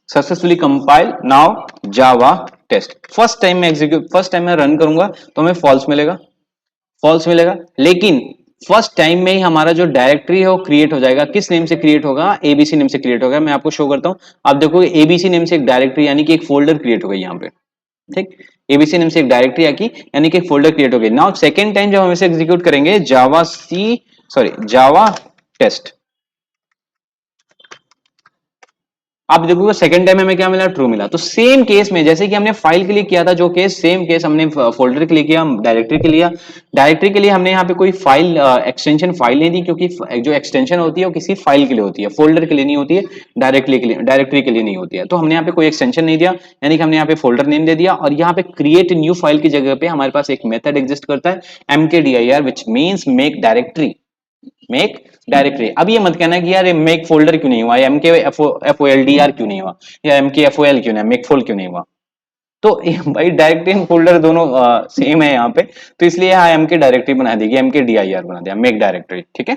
successfully compile. Now Java test, first time में एग्जीक्यूट, फर्स्ट टाइम में रन करूंगा तो हमें फॉल्स मिलेगा, फॉल्स मिलेगा। लेकिन फर्स्ट टाइम में ही हमारा जो डायरेक्टरी है वो क्रिएट हो जाएगा। किस नेम से क्रिएट होगा, एबीसी नेम से क्रिएट होगा। मैं आपको शो करता हूं, आप देखो एबीसी नेम से एक डायरेक्टरी यानी कि एक फोल्डर क्रिएट हो गई यहाँ पे। ठीक, एबीसी नेम से एक डायरेक्टरी आकी यानी कि एक फोल्डर क्रिएट हो गई। नाउ सेकेंड टाइम जब हम इसे एग्जीक्यूट करेंगे, जावा सी, सॉरी जावा टेस्ट, आप देखोगे सेकंड टाइम हमें क्या मिला, ट्रू मिला। तो सेम केस में जैसे कि हमने फाइल के लिए किया था जो केस, सेम केस हमने फोल्डर के लिए किया, डायरेक्टरी के लिए। डायरेक्टरी के लिए हमने यहाँ पे कोई फाइल एक्सटेंशन फाइल नहीं दी, क्योंकि जो एक्सटेंशन होती है वो किसी फाइल के लिए होती है, फोल्डर के लिए नहीं होती है, डायरेक्टरी के लिए नहीं होती है। तो हमने यहाँ पे कोई एक्सटेंशन नहीं दिया, यानी कि हमने यहाँ पे फोल्डर नेम दे दिया, और यहाँ पे क्रिएट न्यू फाइल की जगह पे हमारे पास एक मेथड एग्जिस्ट करता है mkdir, which means make directory, make directory. अब ये मत कहना कि यार ये मेक फोल्डर क्यों नहीं हुआ, M K F O L D R क्यों नहीं हुआ, या M K F O L क्यों नहीं, मेक फोल्ड क्यों नहीं हुआ। तो भाई डायरेक्टरी एंड फोल्डर दोनों सेम है यहाँ पे, तो इसलिए यहाँ एम के डायरेक्टरी बना देगी, एम के डी आई आर बना दिया, मेक डायरेक्टरी, ठीक है।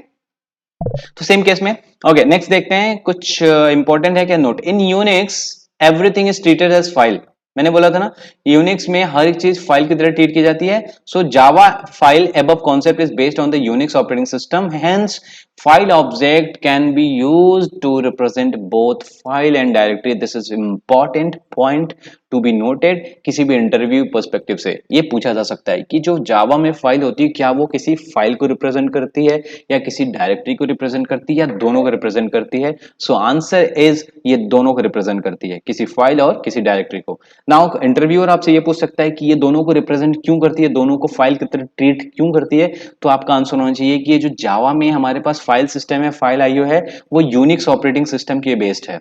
तो सेम केस में ओके, नेक्स्ट देखते हैं कुछ इंपॉर्टेंट है क्या note. In Unix everything is treated as file. मैंने बोला था ना, यूनिक्स में हर एक चीज फाइल की तरह ट्रीट की जाती है। So Java file above concept is based on the Unix operating system, hence file object can be used to represent both file and directory. This is important point to be noted. किसी भी इंटरव्यू पर्सपेक्टिव से ये पूछा जा सकता है कि जो जावा में फाइल होती है क्या वो किसी फाइल को रिप्रेजेंट करती है, या किसी डायरेक्टरी को रिप्रेजेंट करती है, या दोनों को रिप्रेजेंट करती है। सो आंसर इज ये दोनों को रिप्रेजेंट करती है, किसी फाइल और किसी डायरेक्टरी को। नाउ इंटरव्यूअर आपसे ये पूछ सकता है कि ये दोनों को रिप्रेजेंट क्यों करती है, दोनों को फाइल की तरह ट्रीट क्यों करती है। तो आपका आंसर होना चाहिए कि ये जो जावा में हमारे पास फाइल सिस्टम है, फाइल आईओ है, वो यूनिक्स ऑपरेटिंग सिस्टम के बेस्ड है,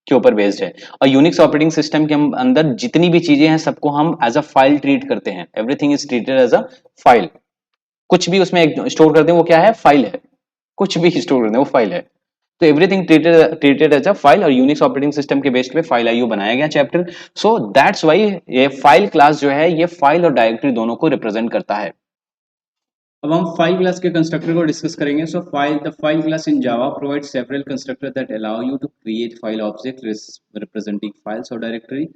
के ऊपर बेस्ड है। और यूनिक्स ऑपरेटिंग सिस्टम के अंदर जितनी भी चीजें हैं सबको हम एज अ फाइल ट्रीट करते हैं, everything is treated as a file. कुछ भी उसमें स्टोर करते हैं वो क्या है, फाइल है। कुछ भी स्टोर करते हैं वो फाइल है। तो everything treated as a file, और यूनिक्स ऑपरेटिंग सिस्टम के बेस्ड पे फाइल आईओ बनाया गया चैप्टर। सो दैट्स वाई ये फाइल क्लास जो है ये फाइल और डायरेक्टरी दोनों को रिप्रेजेंट करता है। अब हम फाइल क्लास के कंस्ट्रक्टर को डिस्कस करेंगे। So the file class in Java provide several constructor that allow you to create file object representing files और directory.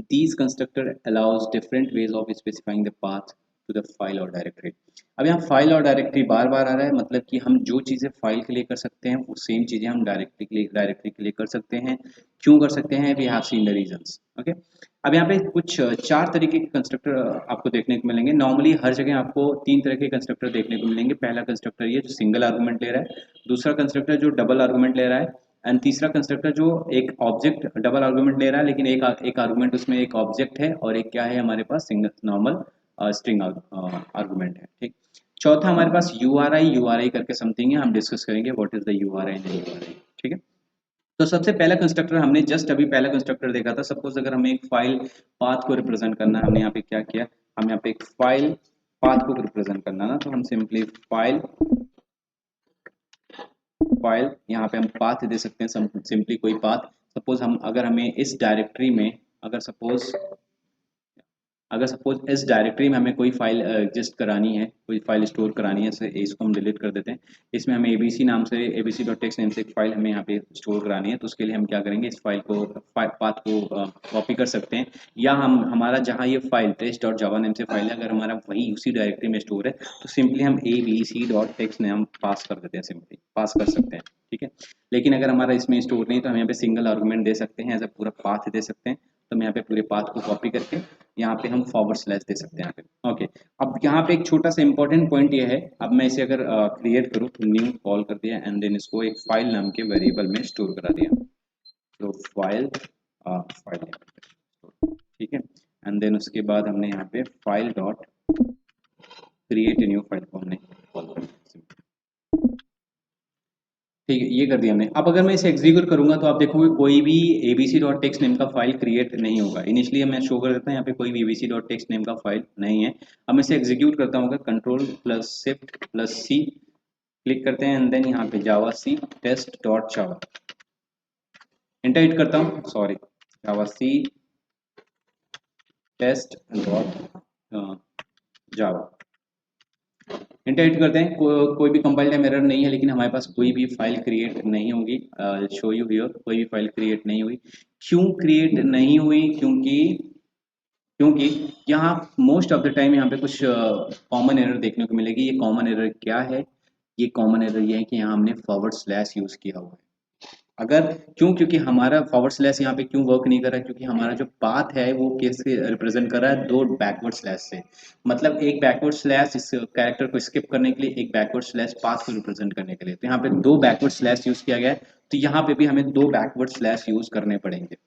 These constructor allows different ways of specifying the path to the file और डायरेक्टरी। अब यहाँ फाइल और डायरेक्टरी बार बार आ रहा है, मतलब कि हम जो चीज़ें फाइल के लिए कर सकते हैं वो सेम चीज़ें हम डायरेक्टरी के लिए कर सकते हैं। क्यों कर सकते हैं, we have seen the reasons. Okay, अब यहाँ पे कुछ चार तरीके के कंस्ट्रक्टर आपको देखने को मिलेंगे। नॉर्मली हर जगह आपको तीन तरह के कंस्ट्रक्टर देखने को मिलेंगे। पहला कंस्ट्रक्टर ये जो सिंगल आर्गुमेंट ले रहा है, दूसरा कंस्ट्रक्टर जो डबल आर्गुमेंट ले रहा है, एंड तीसरा कंस्ट्रक्टर जो एक ऑब्जेक्ट डबल आर्गुमेंट ले रहा है लेकिन एक आर्गुमेंट उसमें एक ऑब्जेक्ट है, और एक क्या है हमारे पास सिंगल नॉर्मल स्ट्रिंग आर्गुमेंट है। ठीक, चौथा हमारे पास यूआरआई करके समथिंग है, हम डिस्कस करेंगे what is the URI and URI. ठीक है, तो सबसे पहला कंस्ट्रक्टर हमने जस्ट अभी पहला कंस्ट्रक्टर देखा था। सपोज अगर हमें एक फाइल पाथ को रिप्रेजेंट करना है, हमने यहाँ पे क्या किया, हम यहाँ पे एक फाइल पाथ को रिप्रेजेंट करना ना, तो हम सिंपली फाइल यहाँ पे हम पाथ दे सकते हैं, सिंपली कोई पाथ। सपोज हम अगर हमें इस डायरेक्टरी में अगर सपोज इस डायरेक्टरी में हमें कोई फाइल एग्जिस्ट करानी है, कोई फाइल स्टोर करानी है, जैसे इसको हम डिलीट कर देते हैं। इसमें हमें एबीसी नाम से abc.txt नेम से एक फाइल हमें यहाँ पे स्टोर करानी है, तो उसके लिए हम क्या करेंगे, इस फाइल को पाथ को कॉपी कर सकते हैं, या हम हमारा जहाँ ये फाइल test.java नेम से फाइल है अगर हमारा वही उसी डायरेक्टरी में स्टोर है तो सिंपली हम abc.txt नेम पास कर देते हैं, सिंपली पास कर सकते हैं। ठीक है, लेकिन अगर हमारा इसमें स्टोर नहीं तो हम यहाँ पे सिंगल आर्गुमेंट दे सकते हैं, एज अ पूरा पाथ दे सकते हैं। तो हम यहाँ पे पूरे पाथ को कॉपी करके यहाँ पे हम फॉरवर्ड स्लैश दे सकते हैं यहाँ पे। ओके, अब यहाँ पे एक छोटा सा इंपॉर्टेंट पॉइंट ये है, अब मैं इसे अगर क्रिएट करूँ तो न्यू कॉल कर दिया एंड देन इसको एक फाइल नाम के वेरिएबल में स्टोर करा दिया, तो फाइल ठीक है, एंड देन उसके बाद हमने यहाँ पे file dot create new file को हमने कॉल कर दिया। ठीक है, ये कर दिया हमने। अब अगर मैं इसे एग्जीक्यूट करूंगा तो आप देखोगे कोई भी abc.txt नेम का फाइल क्रिएट नहीं होगा। इनिशियली मैं शो कर देता हूँ यहाँ पे कोई भी abc.txt नेम का फाइल नहीं है। अब मैं इसे एग्जीक्यूट करता हूँ, Ctrl+Shift+C क्लिक करते हैं एंड देन यहाँ पे जावा सी test.java इंटर हिट करता हूँ, सॉरी जावा सी test.java इंटर हिट करते हैं। कोई भी कंपाइल टाइम एरर नहीं है, लेकिन हमारे पास कोई भी फाइल क्रिएट नहीं होगी। शो यू हियर कोई भी फाइल क्रिएट नहीं हुई। क्यों क्रिएट नहीं हुई, क्योंकि यहाँ मोस्ट ऑफ द टाइम यहाँ पे कुछ कॉमन एरर देखने को मिलेगी। ये कॉमन एरर क्या है, ये कॉमन एरर ये है कि यहाँ हमने फॉरवर्ड स्लैश यूज किया हुआ है। अगर क्योंकि हमारा फॉरवर्ड स्लैश यहाँ पे क्यों वर्क नहीं कर रहा है, क्योंकि हमारा जो पाथ है वो कैसे रिप्रेजेंट कर रहा है, दो बैकवर्ड स्लैश से। मतलब एक बैकवर्ड स्लैश इस कैरेक्टर को स्किप करने के लिए, एक बैकवर्ड स्लैश पाथ को रिप्रेजेंट करने के लिए। तो यहाँ पे दो बैकवर्ड स्लैश यूज किया गया है, तो यहाँ पे भी हमें 2 बैकवर्ड स्लैश यूज करने पड़ेंगे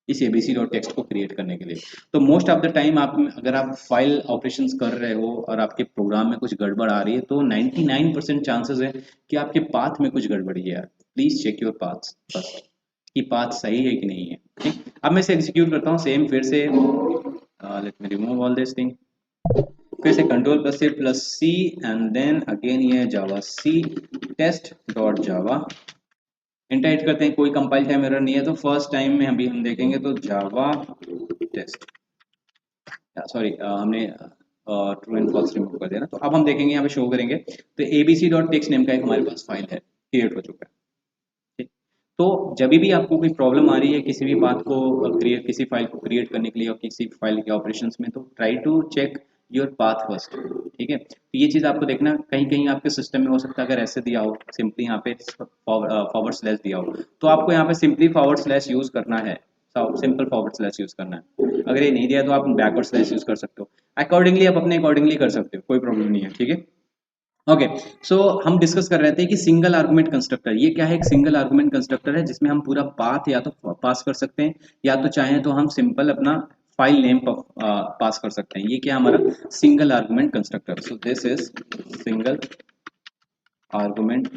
इस एबीसी डॉट टेक्स्ट को क्रिएट करने के लिए। तो मोस्ट ऑफ द टाइम आप अगर आप फाइल ऑपरेशंस कर रहे हो और आपके प्रोग्राम में कुछ गड़बड़ आ रही है तो 99% चांसेस है कि आपके पाथ में कुछ गड़बड़ी है। Please check your path first कि पाथ सही है कि नहीं है। ठीक, अब मैं इसे एग्जीक्यूट करता हूँ सेम फिर से। Let me remove all this thing. फिर से कंट्रोल प्लस से plus C and then again ये Java C test dot Java enter hit करते हैं। कोई कंपाइल टाइम एरर नहीं है तो फर्स्ट टाइम में अभी हम देखेंगे तो जावा टेस्ट सॉरी हमने ट्रू एंड फॉल्स रिमूव कर दिया ना। तो अब हम देखेंगे यहाँ पे शो करेंगे तो एबीसी डॉट टेक्स्ट नेम का एक हमारे पास फाइल है क्रिएट हो चुका है। ठीक, तो जब भी आपको कोई प्रॉब्लम आ रही है किसी भी बात को क्रिएट किसी फाइल को क्रिएट करने के लिए और किसी फाइल के ऑपरेशंस में तो try to check your path first. ठीक है, तो ये चीज़ आपको देखना कहीं कहीं आपके सिस्टम में हो सकता है अगर ऐसे दिया हो सिंपली यहाँ पे फॉरवर्ड स्लैश दिया हो तो आपको यहाँ पे सिंपली फॉरवर्ड स्लैश यूज करना है। सिंपल फॉरवर्ड स्लैश यूज करना है। अगर ये नहीं दिया तो आप बैकवर्ड स्लैश यूज कर सकते हो। अकॉर्डिंगली आप अपने अकॉर्डिंगली कर सकते हो, कोई प्रॉब्लम नहीं है। ठीक है, ओके सो हम डिस्कस कर रहे थे कि सिंगल आर्गुमेंट कंस्ट्रक्टर ये क्या है। एक सिंगल आर्गुमेंट कंस्ट्रक्टर है जिसमें हम पूरा पाथ या तो पास कर सकते हैं या तो चाहें तो हम सिंपल अपना फाइल नेम पास कर सकते हैं। ये क्या हमारा single argument constructor. So this is single argument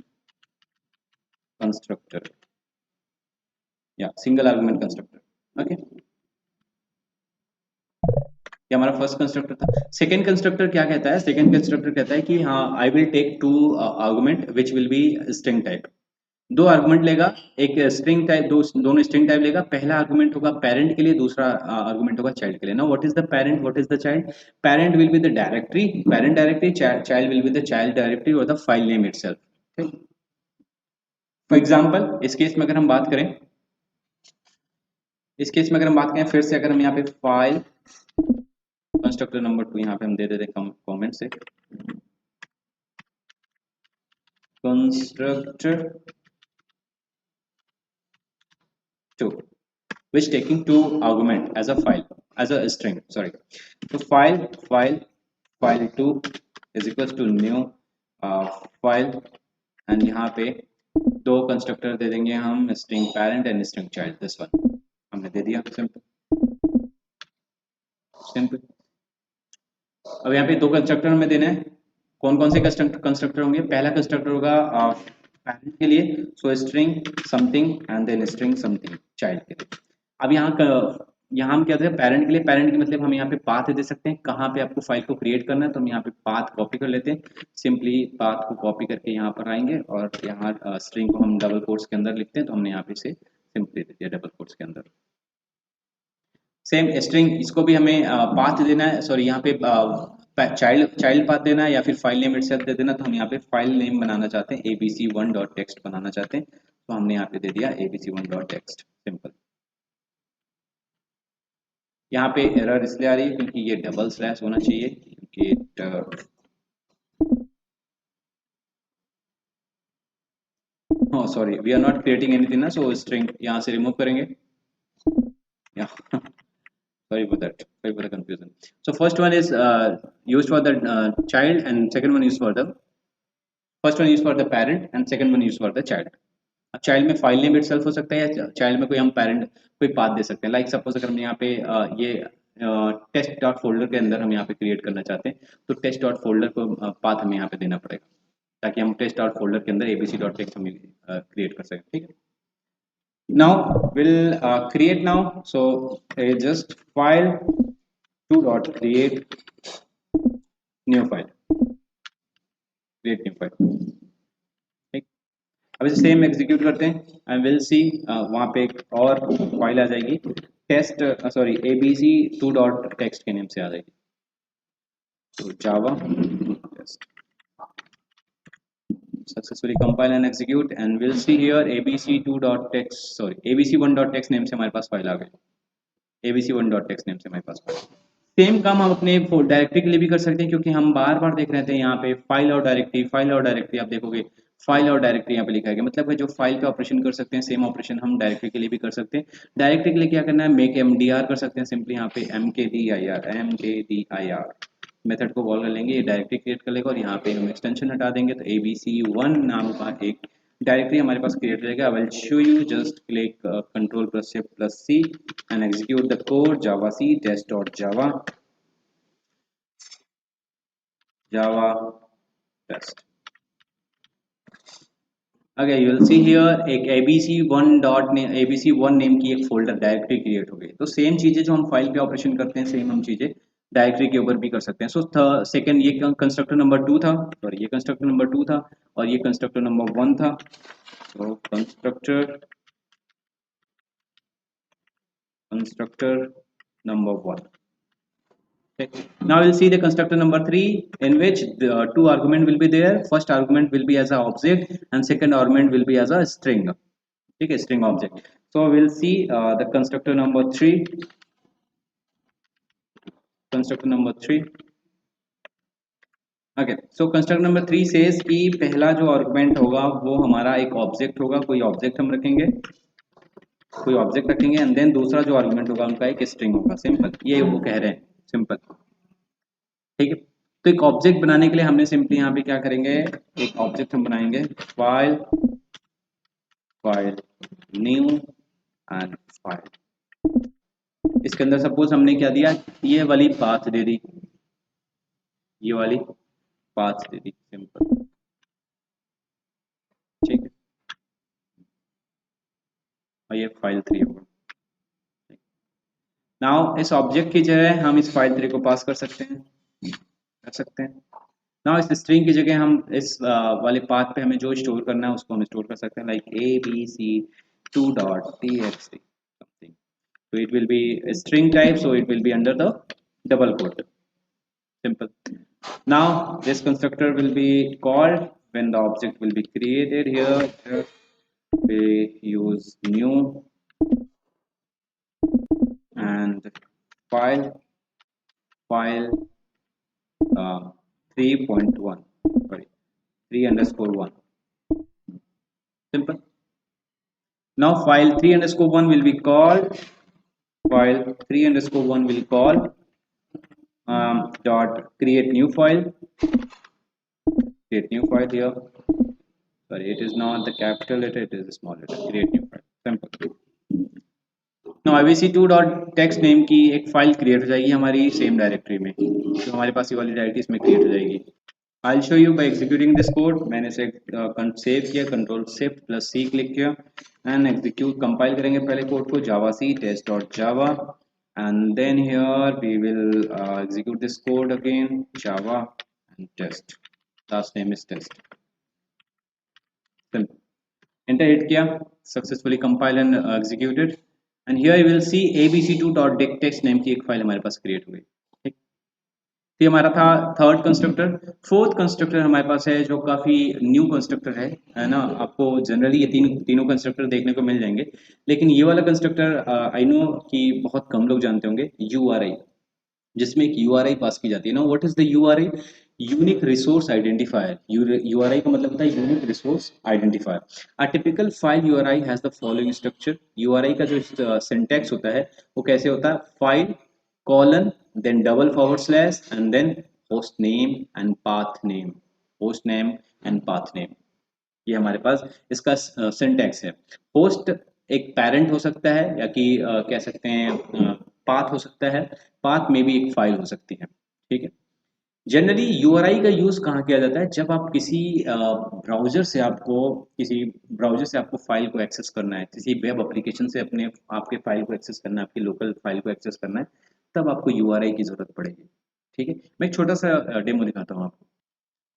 constructor या सिंगल आर्गुमेंट कंस्ट्रक्टर। ओके, ये हमारा फर्स्ट कंस्ट्रक्टर था। सेकंड कंस्ट्रक्टर क्या कहता है? सेकंड कंस्ट्रक्टर कहता है कि हाँ I will take two argument which will be string type. दो आर्गुमेंट लेगा, एक स्ट्रिंग टाइप दोनों स्ट्रिंग टाइप लेगा। पहला आर्गुमेंट होगा पेरेंट के लिए, दूसरा आर्गुमेंट होगा चाइल्ड के लिए। Now what is the parent, what is the child? Parent will be the directory, parent directory, child will be the child directory और द फाइल नेम इटसेल्फ। ठीक, फॉर एग्जांपल इस केस में अगर हम बात करें, इस केस में अगर हम बात करें फिर से अगर हम यहाँ पे फाइल कंस्ट्रक्टर नंबर 2 यहाँ पे हम दे देते हैं कमेंट से constructor 2 which taking two argument as a file as a string sorry। तो file2 is equals to new file and यहाँ पे दो कंस्ट्रक्टर दे देंगे हम string parent and string child। this one हमने दे दिया, सिंपल सिंपल। अब यहाँ पे दो कंस्ट्रक्टर हमें देने हैं। कौन कौन से कंस्ट्रक्टर होंगे? पहला कंस्ट्रक्टर होगा पैरेंट के लिए, so string something and then string something child के लिए। अब यहाँ हम क्या हैं पेरेंट के लिए, पेरेंट के मतलब हम यहाँ पे पाथ दे सकते हैं कहाँ पे आपको फाइल को क्रिएट करना है। तो हम यहाँ पे पाथ कॉपी कर लेते हैं, सिंपली पाथ को कॉपी करके यहाँ पर आएंगे और यहाँ स्ट्रिंग को हम डबल कोट्स के अंदर लिखते हैं। तो हमने यहाँ पे से सिंपली दे दिया डबल कोट्स के अंदर। सेम स्ट्रिंग इसको भी हमें पाथ देना है, सॉरी यहाँ पे चाइल्ड पाथ देना है या फिर फाइल नेम इटसेल्फ दे देना। तो हम यहाँ पे फाइल नेम बनाना चाहते हैं abc1.txt बनाना चाहते हैं। तो हमने यहाँ पे दे दिया abc1.txt सिंपल। यहाँ पे एरर इसलिए आ रही है क्योंकि ये डबल स्लैश होना चाहिए क्योंकि sorry we are not creating anything ना, सो स्ट्रिंग यहाँ से रिमूव करेंगे। sorry for that, sorry for the confusion। so first one is used for the child and second one used for the first one used for the parent and second one used for the child। अब चाइल्ड में फाइल नेम इटसेल्फ हो सकता है या चाइल्ड में कोई हम पेरेंट कोई पाथ दे सकते हैं। लाइक सपोज अगर हम यहाँ पे ये टेस्ट डॉट फोल्डर के अंदर हम यहाँ पे क्रिएट करना चाहते हैं तो टेस्ट डॉट फोल्डर को पाथ हमें यहाँ पे देना पड़ेगा ताकि हम टेस्ट डॉट फोल्डर के अंदर एबीसी डॉट टेक्स्ट हम क्रिएट कर सकें। ठीक है, now we'll create now, so just file2 dot create new file, create new file। ठीक, अब इसे सेम एग्जीक्यूट करते हैं एंड विल सी वहाँ पे एक और फाइल आ जाएगी test sorry abc2 dot text के नेम से आ जाएगी। तो Java test successfully compile and execute and we'll see here abc2.txt sorry abc1.txt name से हमारे पास फाइल आ गई। abc1.txt नेम से हमारे पास फाइल। सेम काम हम अपने डायरेक्टरी के लिए भी कर सकते हैं क्योंकि हम बार बार देख रहे थे यहाँ पे फाइल और डायरेक्टरी, फाइल और डायरेक्टरी। आप देखोगे फाइल और डायरेक्टरी यहाँ पे लिखा है मतलब है जो फाइल पे ऑपरेशन कर सकते हैं सेम ऑपरेशन हम डायरेक्टरी के लिए भी कर सकते हैं। डायरेक्टरी के लिए क्या करना है, मेक mdr कर सकते हैं सिंपली यहाँ पे mkdir मेथड को कॉल कर लेंगे, ये डायरेक्टरी क्रिएट कर लेगा और यहाँ पे हम एक्सटेंशन हटा देंगे तो abc1 नाम का एक डायरेक्टरी हमारे पास क्रिएट हो जाएगा। I will show you, just click control plus shift plus C and execute the code Java C test dot Java Java test. अगर यू विल सी हियर एक abc1 नेम की एक फोल्डर डायरेक्टरी क्रिएट हो गई। तो सेम चीजें जो हम फाइल पे ऑपरेशन करते हैं, सेम हम चीजें डायरेक्टरी के ऊपर भी कर सकते हैं। सो सेकंड ये कंस्ट्रक्टर नंबर 2 था, सॉरी ये कंस्ट्रक्टर नंबर 2 था और ये कंस्ट्रक्टर नंबर 1 था। So constructor number 1. Okay. Now we'll see the constructor number 3, in which the two argument will be there. First argument will be as a object and second argument will be as a string. Okay, string object. So we'll see the constructor number 3. Constructor number 3. Okay, so constructor number 3 says कि पहला जो आर्गुमेंट होगा वो हमारा एक ऑब्जेक्ट होगा, कोई ऑब्जेक्ट हम रखेंगे, कोई ऑब्जेक्ट रखेंगे एंड देन दूसरा जो आर्गुमेंट होगा उनका एक स्ट्रिंग होगा। सिंपल, ये वो कह रहे हैं, सिंपल। ठीक है, तो एक ऑब्जेक्ट बनाने के लिए हमने सिंपली यहाँ पे क्या करेंगे, एक ऑब्जेक्ट हम बनाएंगे, file file new and file. इसके अंदर सपोज हमने क्या दिया, ये वाली पाथ दे दी, ये वाली पाथ दे दी, सिंपल। ठीक है, और ये फाइल 3 होगा। नाउ इस ऑब्जेक्ट की जगह हम इस फाइल 3 को पास कर सकते हैं, नाउ इस स्ट्रिंग की जगह हम इस वाले पाथ पे हमें जो स्टोर करना है उसको हम स्टोर कर सकते हैं, like abc2.txt something. So it will be a string type, so it will be under the double quote. Simple. Now this constructor will be called when the object will be created. Here we use new and file 3.1, sorry 3_1. Simple. Now file 3_1 will be called, file 3_1 will call dot create new file here. Sorry, it is not the capital letter, it is a small letter. Create new file. Simple. Now abc2.txt name की एक फाइल क्रिएट हो जाएगी हमारी सेम डायरेक्टरी में, तो हमारे पास ये वाली डायरेक्टरी इसमें क्रिएट हो जाएगी। I'll show you by executing this code. मैंने इसे सेव किया, control shift plus C click किया एंड एग्जीक्यूट, कंपाइल करेंगे पहले कोड को, Java C test dot Java and then here we will execute this code again, Java and test, last name is test. Simple, enter hit किया, successfully compile and executed and here you will see abc2.txt name की एक फाइल हमारे पास क्रिएट हो गई। ये हमारा था थर्ड कंस्ट्रक्टर। फोर्थ कंस्ट्रक्टर हमारे पास है जो काफ़ी न्यू कंस्ट्रक्टर है ना। आपको जनरली ये तीनों कंस्ट्रक्टर देखने को मिल जाएंगे, लेकिन ये वाला कंस्ट्रक्टर आई नो कि बहुत कम लोग जानते होंगे, URI, जिसमें एक URI पास की जाती है ना। What is the URI? Unique resource identifier. URI का मतलब होता है unique resource identifier. A typical file URI has the following structure. URI का जो सिंटैक्स होता है वो कैसे होता है, file colon then double forward slash and then host name and path name, host name and path name, ये हमारे पास इसका सिंटैक्स है। होस्ट एक पेरेंट हो सकता है या कि कह सकते हैं पाथ हो सकता है, पाथ में भी एक फाइल हो सकती है। ठीक है, जनरली URI का यूज कहाँ किया जाता है, जब आप किसी ब्राउजर से आपको फाइल को एक्सेस करना है, किसी वेब एप्लीकेशन से आपके फाइल को एक्सेस करना है, आपकी लोकल फाइल को एक्सेस करना है, तब आपको URI की जरूरत पड़ेगी। ठीक है, मैं एक छोटा सा डेमो दिखाता हूँ आपको।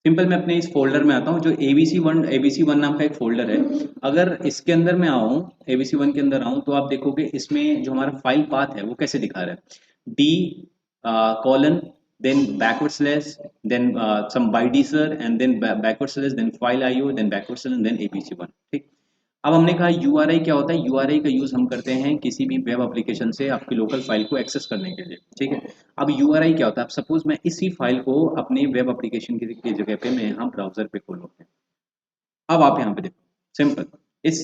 सिंपल, मैं अपने इस फोल्डर में आता हूँ जो ABC1 नाम का एक फोल्डर है। अगर इसके अंदर मैं आऊँ, ABC1 के अंदर आऊँ, तो आप देखोगे इसमें जो हमारा फाइल पाथ है वो कैसे दिखा रहा है, D: then backward slash, then some bydesser and then backward slash, then file IO, then backward slash and then ABC1। ठीक, अब हमने कहा URI क्या होता है। URI का यूज हम करते हैं किसी भी वेब एप्लीकेशन से आपकी लोकल फाइल को एक्सेस करने के लिए। ठीक है, अब URI क्या होता है, अब सपोज मैं इसी फाइल को अपनी वेब एप्लीकेशन की जगह पे मैं यहाँ ब्राउजर पे खोलूँ। अब आप यहाँ पे देखो, सिंपल, इस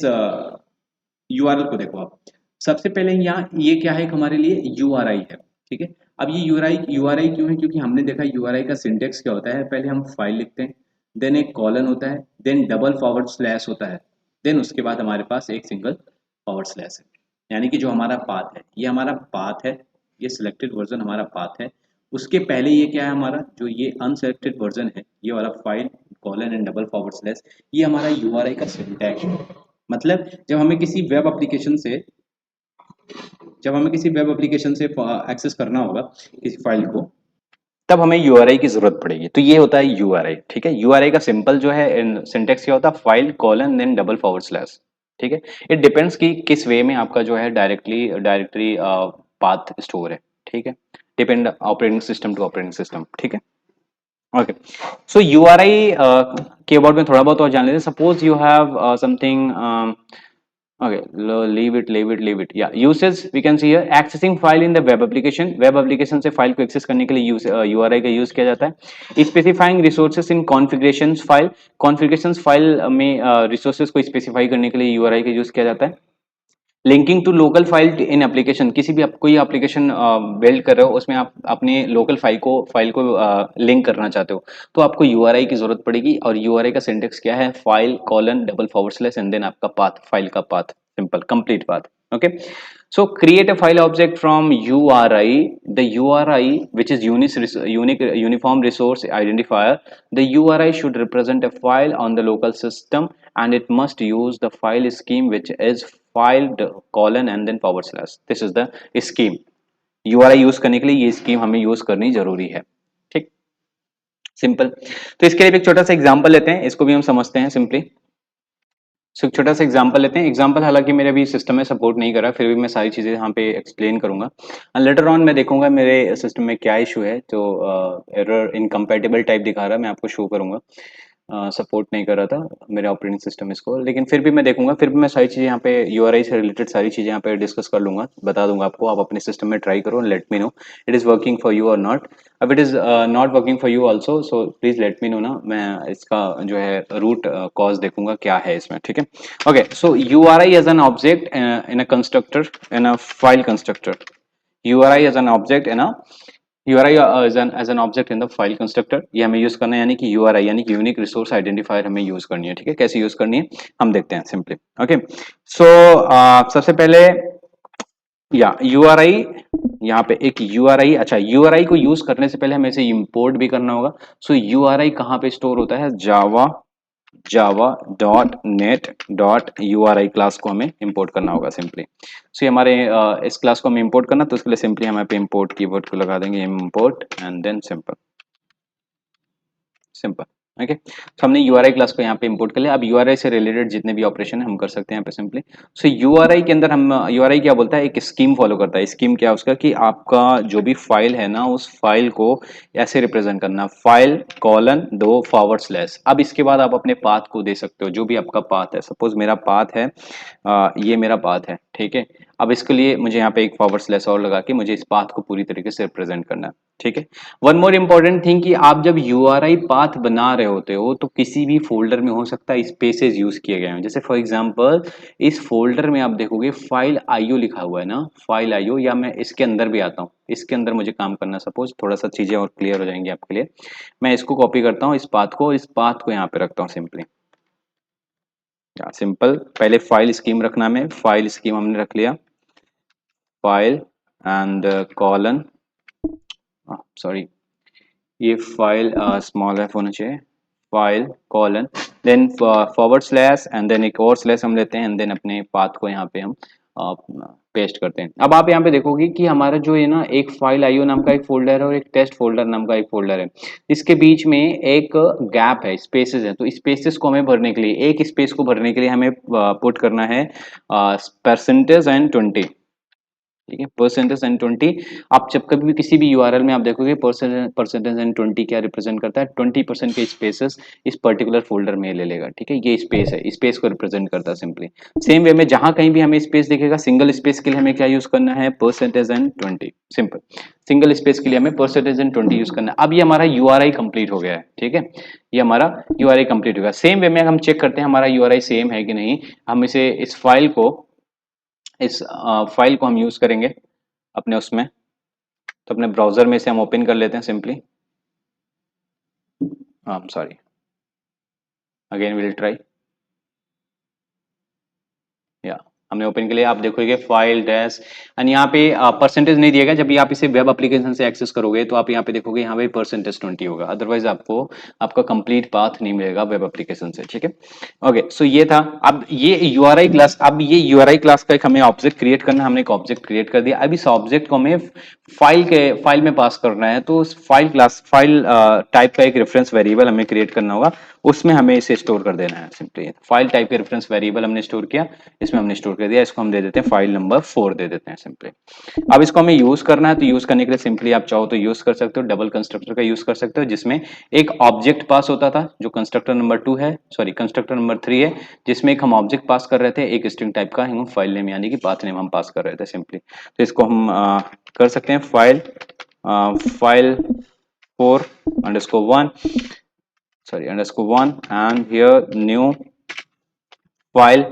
URL को देखो आप। सबसे पहले यहाँ ये क्या है, हमारे लिए URI है। ठीक है, अब ये URI क्यों है, क्योंकि हमने देखा URI का सिंटेक्स क्या होता है, पहले हम फाइल लिखते हैं, देन एक कॉलन होता है, देन डबल फॉरवर्ड स्लैश होता है, देन उसके बाद हमारे पास एक सिंगल फॉरवर्ड स्लैश है, यानी कि जो हमारा पाथ है, ये हमारा पाथ है, ये सिलेक्टेड वर्जन हमारा पाथ है। उसके पहले ये क्या है, हमारा जो ये अनसेलेक्टेड वर्जन है, ये वाला file colon and double forward slash, ये हमारा यूआरआई का सिंटैक्स है। मतलब जब हमें किसी वेब एप्लीकेशन से एक्सेस करना होगा किसी फाइल को, तब हमें यूआरआई की जरूरत पड़ेगी। तो ये होता है यूआरआई, ठीक है। यूआरआई का सिंपल जो है सिंटेक्स क्या होता है, file colon then double forward slash, ठीक है। इट डिपेंड्स कि किस वे में आपका जो है डायरेक्टरी पाथ स्टोर है, ठीक है। Depend operating system to operating system, ठीक है। ओके, सो यूआरआई के अबाउट में थोड़ा बहुत और जान लेते हैं। Suppose you have something, okay, leave it. Yeah, uses we can see here, accessing file in the web application. Web application से फाइल को एक्सेस करने के लिए URI का यूज किया जाता है। Specifying resources in configurations file, configurations file में रिसोर्सेस को स्पेसिफाई करने के लिए URI का यूज किया जाता है। Linking to local file in application, किसी भी आप कोई एप्लीकेशन बिल्ड कर रहे हो, उसमें आप अपने लोकल फाइल को लिंक करना चाहते हो, तो आपको यूआरआई की जरूरत पड़ेगी। और यूआरआई का सिंटेक्स क्या है, file colon double forward slash and then आपका पाथ, फाइल का path, simple complete path. Okay, so create a file object from URI. The URI, which is uniform resource identifier, the URI should represent a file on the local system and it must use the file scheme which is file colon and then forward slash. This is the scheme. URI use करने के लिए ये स्कीम हमें यूज करनी जरूरी है, ठीक, सिंपल। तो इसके लिए एक छोटा सा एग्जांपल लेते हैं, इसको भी हम समझते हैं सिंपली। सो एक छोटा सा एग्जांपल लेते हैं। एग्जांपल हालांकि मेरे अभी सिस्टम में सपोर्ट नहीं कर रहा, फिर भी मैं सारी चीज़ें यहाँ पे एक्सप्लेन करूंगा। लेटर ऑन मैं देखूंगा मेरे सिस्टम में क्या इशू है, तो एरर इनकम्पैटिबल टाइप दिखा रहा है, मैं आपको शो करूंगा। सपोर्ट नहीं कर रहा था मेरे ऑपरेटिंग सिस्टम इसको, लेकिन फिर भी मैं देखूंगा, फिर भी मैं सारी चीज़ें यहाँ पे यूआरआई से रिलेटेड सारी चीज़ें यहाँ पे डिस्कस कर लूंगा, बता दूंगा आपको। आप अपने सिस्टम में ट्राई करो, late me no it is working for you और नॉट। अब it is not working for you also, so please let me no ना, मैं इसका जो है रूट कॉज देखूंगा क्या है इसमें, ठीक है। Okay, so URI as an object in a constructor, in a file constructor. URI as an object in a URI as an object in the file constructor, ये हमें यूज करना है, यानी कि URI यानी कि यूनिक रिसोर्स आइडेंटिफायर हमें यूज करनी है, ठीक है। कैसे यूज करनी है हम देखते हैं सिंपली। ओके, सो सबसे पहले या URI, यहाँ पे एक URI, अच्छा URI को यूज करने से पहले हमें इसे इंपोर्ट भी करना होगा। सो URI कहाँ पे स्टोर होता है, java.net.uri क्लास को हमें इंपोर्ट करना होगा सिंपली। सो हमारे इस क्लास को हमें इंपोर्ट करना, तो उसके लिए सिंपली हम यहाँ पे इंपोर्ट कीवर्ड को लगा देंगे, import and then simple simple. Okay, तो हमने यूआरआई क्लास को यहाँ पे इंपोर्ट कर लिया। अब यूआरआई से रिलेटेड जितने भी ऑपरेशन है हम कर सकते हैं यहाँ पे सिंपली। सो यूआरआई के अंदर हम यूआरआई क्या बोलता है, एक स्कीम फॉलो करता है। स्कीम क्या है उसका, कि आपका जो भी फाइल है ना, उस फाइल को ऐसे रिप्रेजेंट करना, फाइल कॉलन दो फॉरवर्ड स्लैश। अब इसके बाद आप अपने पाथ को दे सकते हो, जो भी आपका पाथ है। सपोज मेरा पाथ है, ये मेरा पाथ है, ठीक है। अब इसके लिए मुझे यहाँ पे एक फॉरवर्ड स्लैश और लगा के मुझे इस पाथ को पूरी तरीके से रिप्रेजेंट करना है, ठीक है। वन मोर इम्पोर्टेंट थिंग, कि आप जब यूआरआई पाथ बना रहे होते हो तो किसी भी फोल्डर में हो सकता है स्पेसेस यूज किए गए हैं। जैसे फॉर एग्जांपल इस फोल्डर में आप देखोगे फाइल आईओ लिखा हुआ है ना, फाइल आईओ, या मैं इसके अंदर भी आता हूँ, इसके अंदर मुझे काम करना, सपोज थोड़ा सा चीजें और क्लियर हो जाएंगी आपके लिए। मैं इसको कॉपी करता हूँ, इस पाथ को यहाँ पे रखता हूँ सिंपली, सिंपल। पहले फाइल स्कीम रखना, में फाइल स्कीम हमने रख लिया, फाइल एंड कॉलन, सॉरी ये फाइल स्मॉल एफ होना चाहिए, file colon then forward slash and then एक और स्लैश हम लेते हैं एंड देन अपने पाथ को यहाँ पे हम पेस्ट करते हैं। अब आप यहाँ पे देखोगे कि हमारा जो है ना, एक फाइल आईओ नाम का एक फोल्डर है और एक टेस्ट फोल्डर नाम का एक फोल्डर है। इसके बीच में एक गैप है, स्पेसेस है। तो स्पेसेस को हमें भरने के लिए, एक स्पेस को भरने के लिए हमें पुट करना है %20, ठीक है, %20। आप जब कभी भी किसी भी यूआरएल में आप देखोगे %20 क्या रिप्रेजेंट करता है, 20% के स्पेसेस इस पर्टिकुलर फोल्डर में ले लेगा, ठीक है। ये स्पेस है, स्पेस को रिप्रेजेंट करता है सिंपली। सेम वे में जहां कहीं भी हमें स्पेस दिखेगा, सिंगल स्पेस के लिए हमें क्या यूज करना है, %20, सिंपल। सिंगल स्पेस के लिए हमें %20 यूज करना है। अब ये हमारा यूआरआई कंप्लीट हो गया है, ठीक है, ये हमारा यूआरआई कंप्लीट हो गया। सेम वे में हम चेक करते हैं हमारा यूआरआई सेम है कि नहीं। हम इसे इस फाइल को हम यूज करेंगे अपने उसमें, तो अपने ब्राउजर में से हम ओपन कर लेते हैं simply. Sorry, again will try. या हमने ओपन के लिए आप देखोगे फाइल डैश एंड यहाँ पे परसेंटेज नहीं दिएगा। जब भी आप इसे वेब एप्लीकेशन से एक्सेस करोगे तो आप यहाँ पे देखोगे यहाँ पे %20 होगा, अदरवाइज आपको आपका कंप्लीट पाथ नहीं मिलेगा वेब एप्लीकेशन से। ठीक है, ओके। सो ये था। अब ये यूआरआई क्लास, अब ये यूआरआई क्लास का एक हमें ऑब्जेक्ट क्रिएट करना है। हमने एक ऑब्जेक्ट क्रिएट कर दिया। अब इस ऑब्जेक्ट को हमें फाइल में पास करना है, तो उस फाइल क्लास फाइल टाइप का एक रेफरेंस वेरिएबल हमें क्रिएट करना होगा, उसमें हमें इसे स्टोर कर देना है। सिंपली फाइल टाइप के रेफरेंस वेरिएबल हमने स्टोर किया, इसमें हमने स्टोर कर दिया, इसको हम दे देते हैं फाइल नंबर 4 दे देते हैं सिंपली। अब इसको हमें यूज करना है, तो यूज करने के लिए सिंपली आप चाहो तो यूज कर सकते हो, डबल कंस्ट्रक्टर का यूज कर सकते हो, जिसमें एक ऑब्जेक्ट पास होता था जो कंस्ट्रक्टर नंबर 2 है, सॉरी कंस्ट्रक्टर नंबर 3 है, जिसमें एक हम ऑब्जेक्ट पास कर रहे थे, एक स्ट्रिंग टाइप का हम फाइल नेम यानी कि पाथ नेम हम पास कर रहे थे सिंपली। तो इसको हम कर सकते हैं file 4_1 sorry _1 and here new file.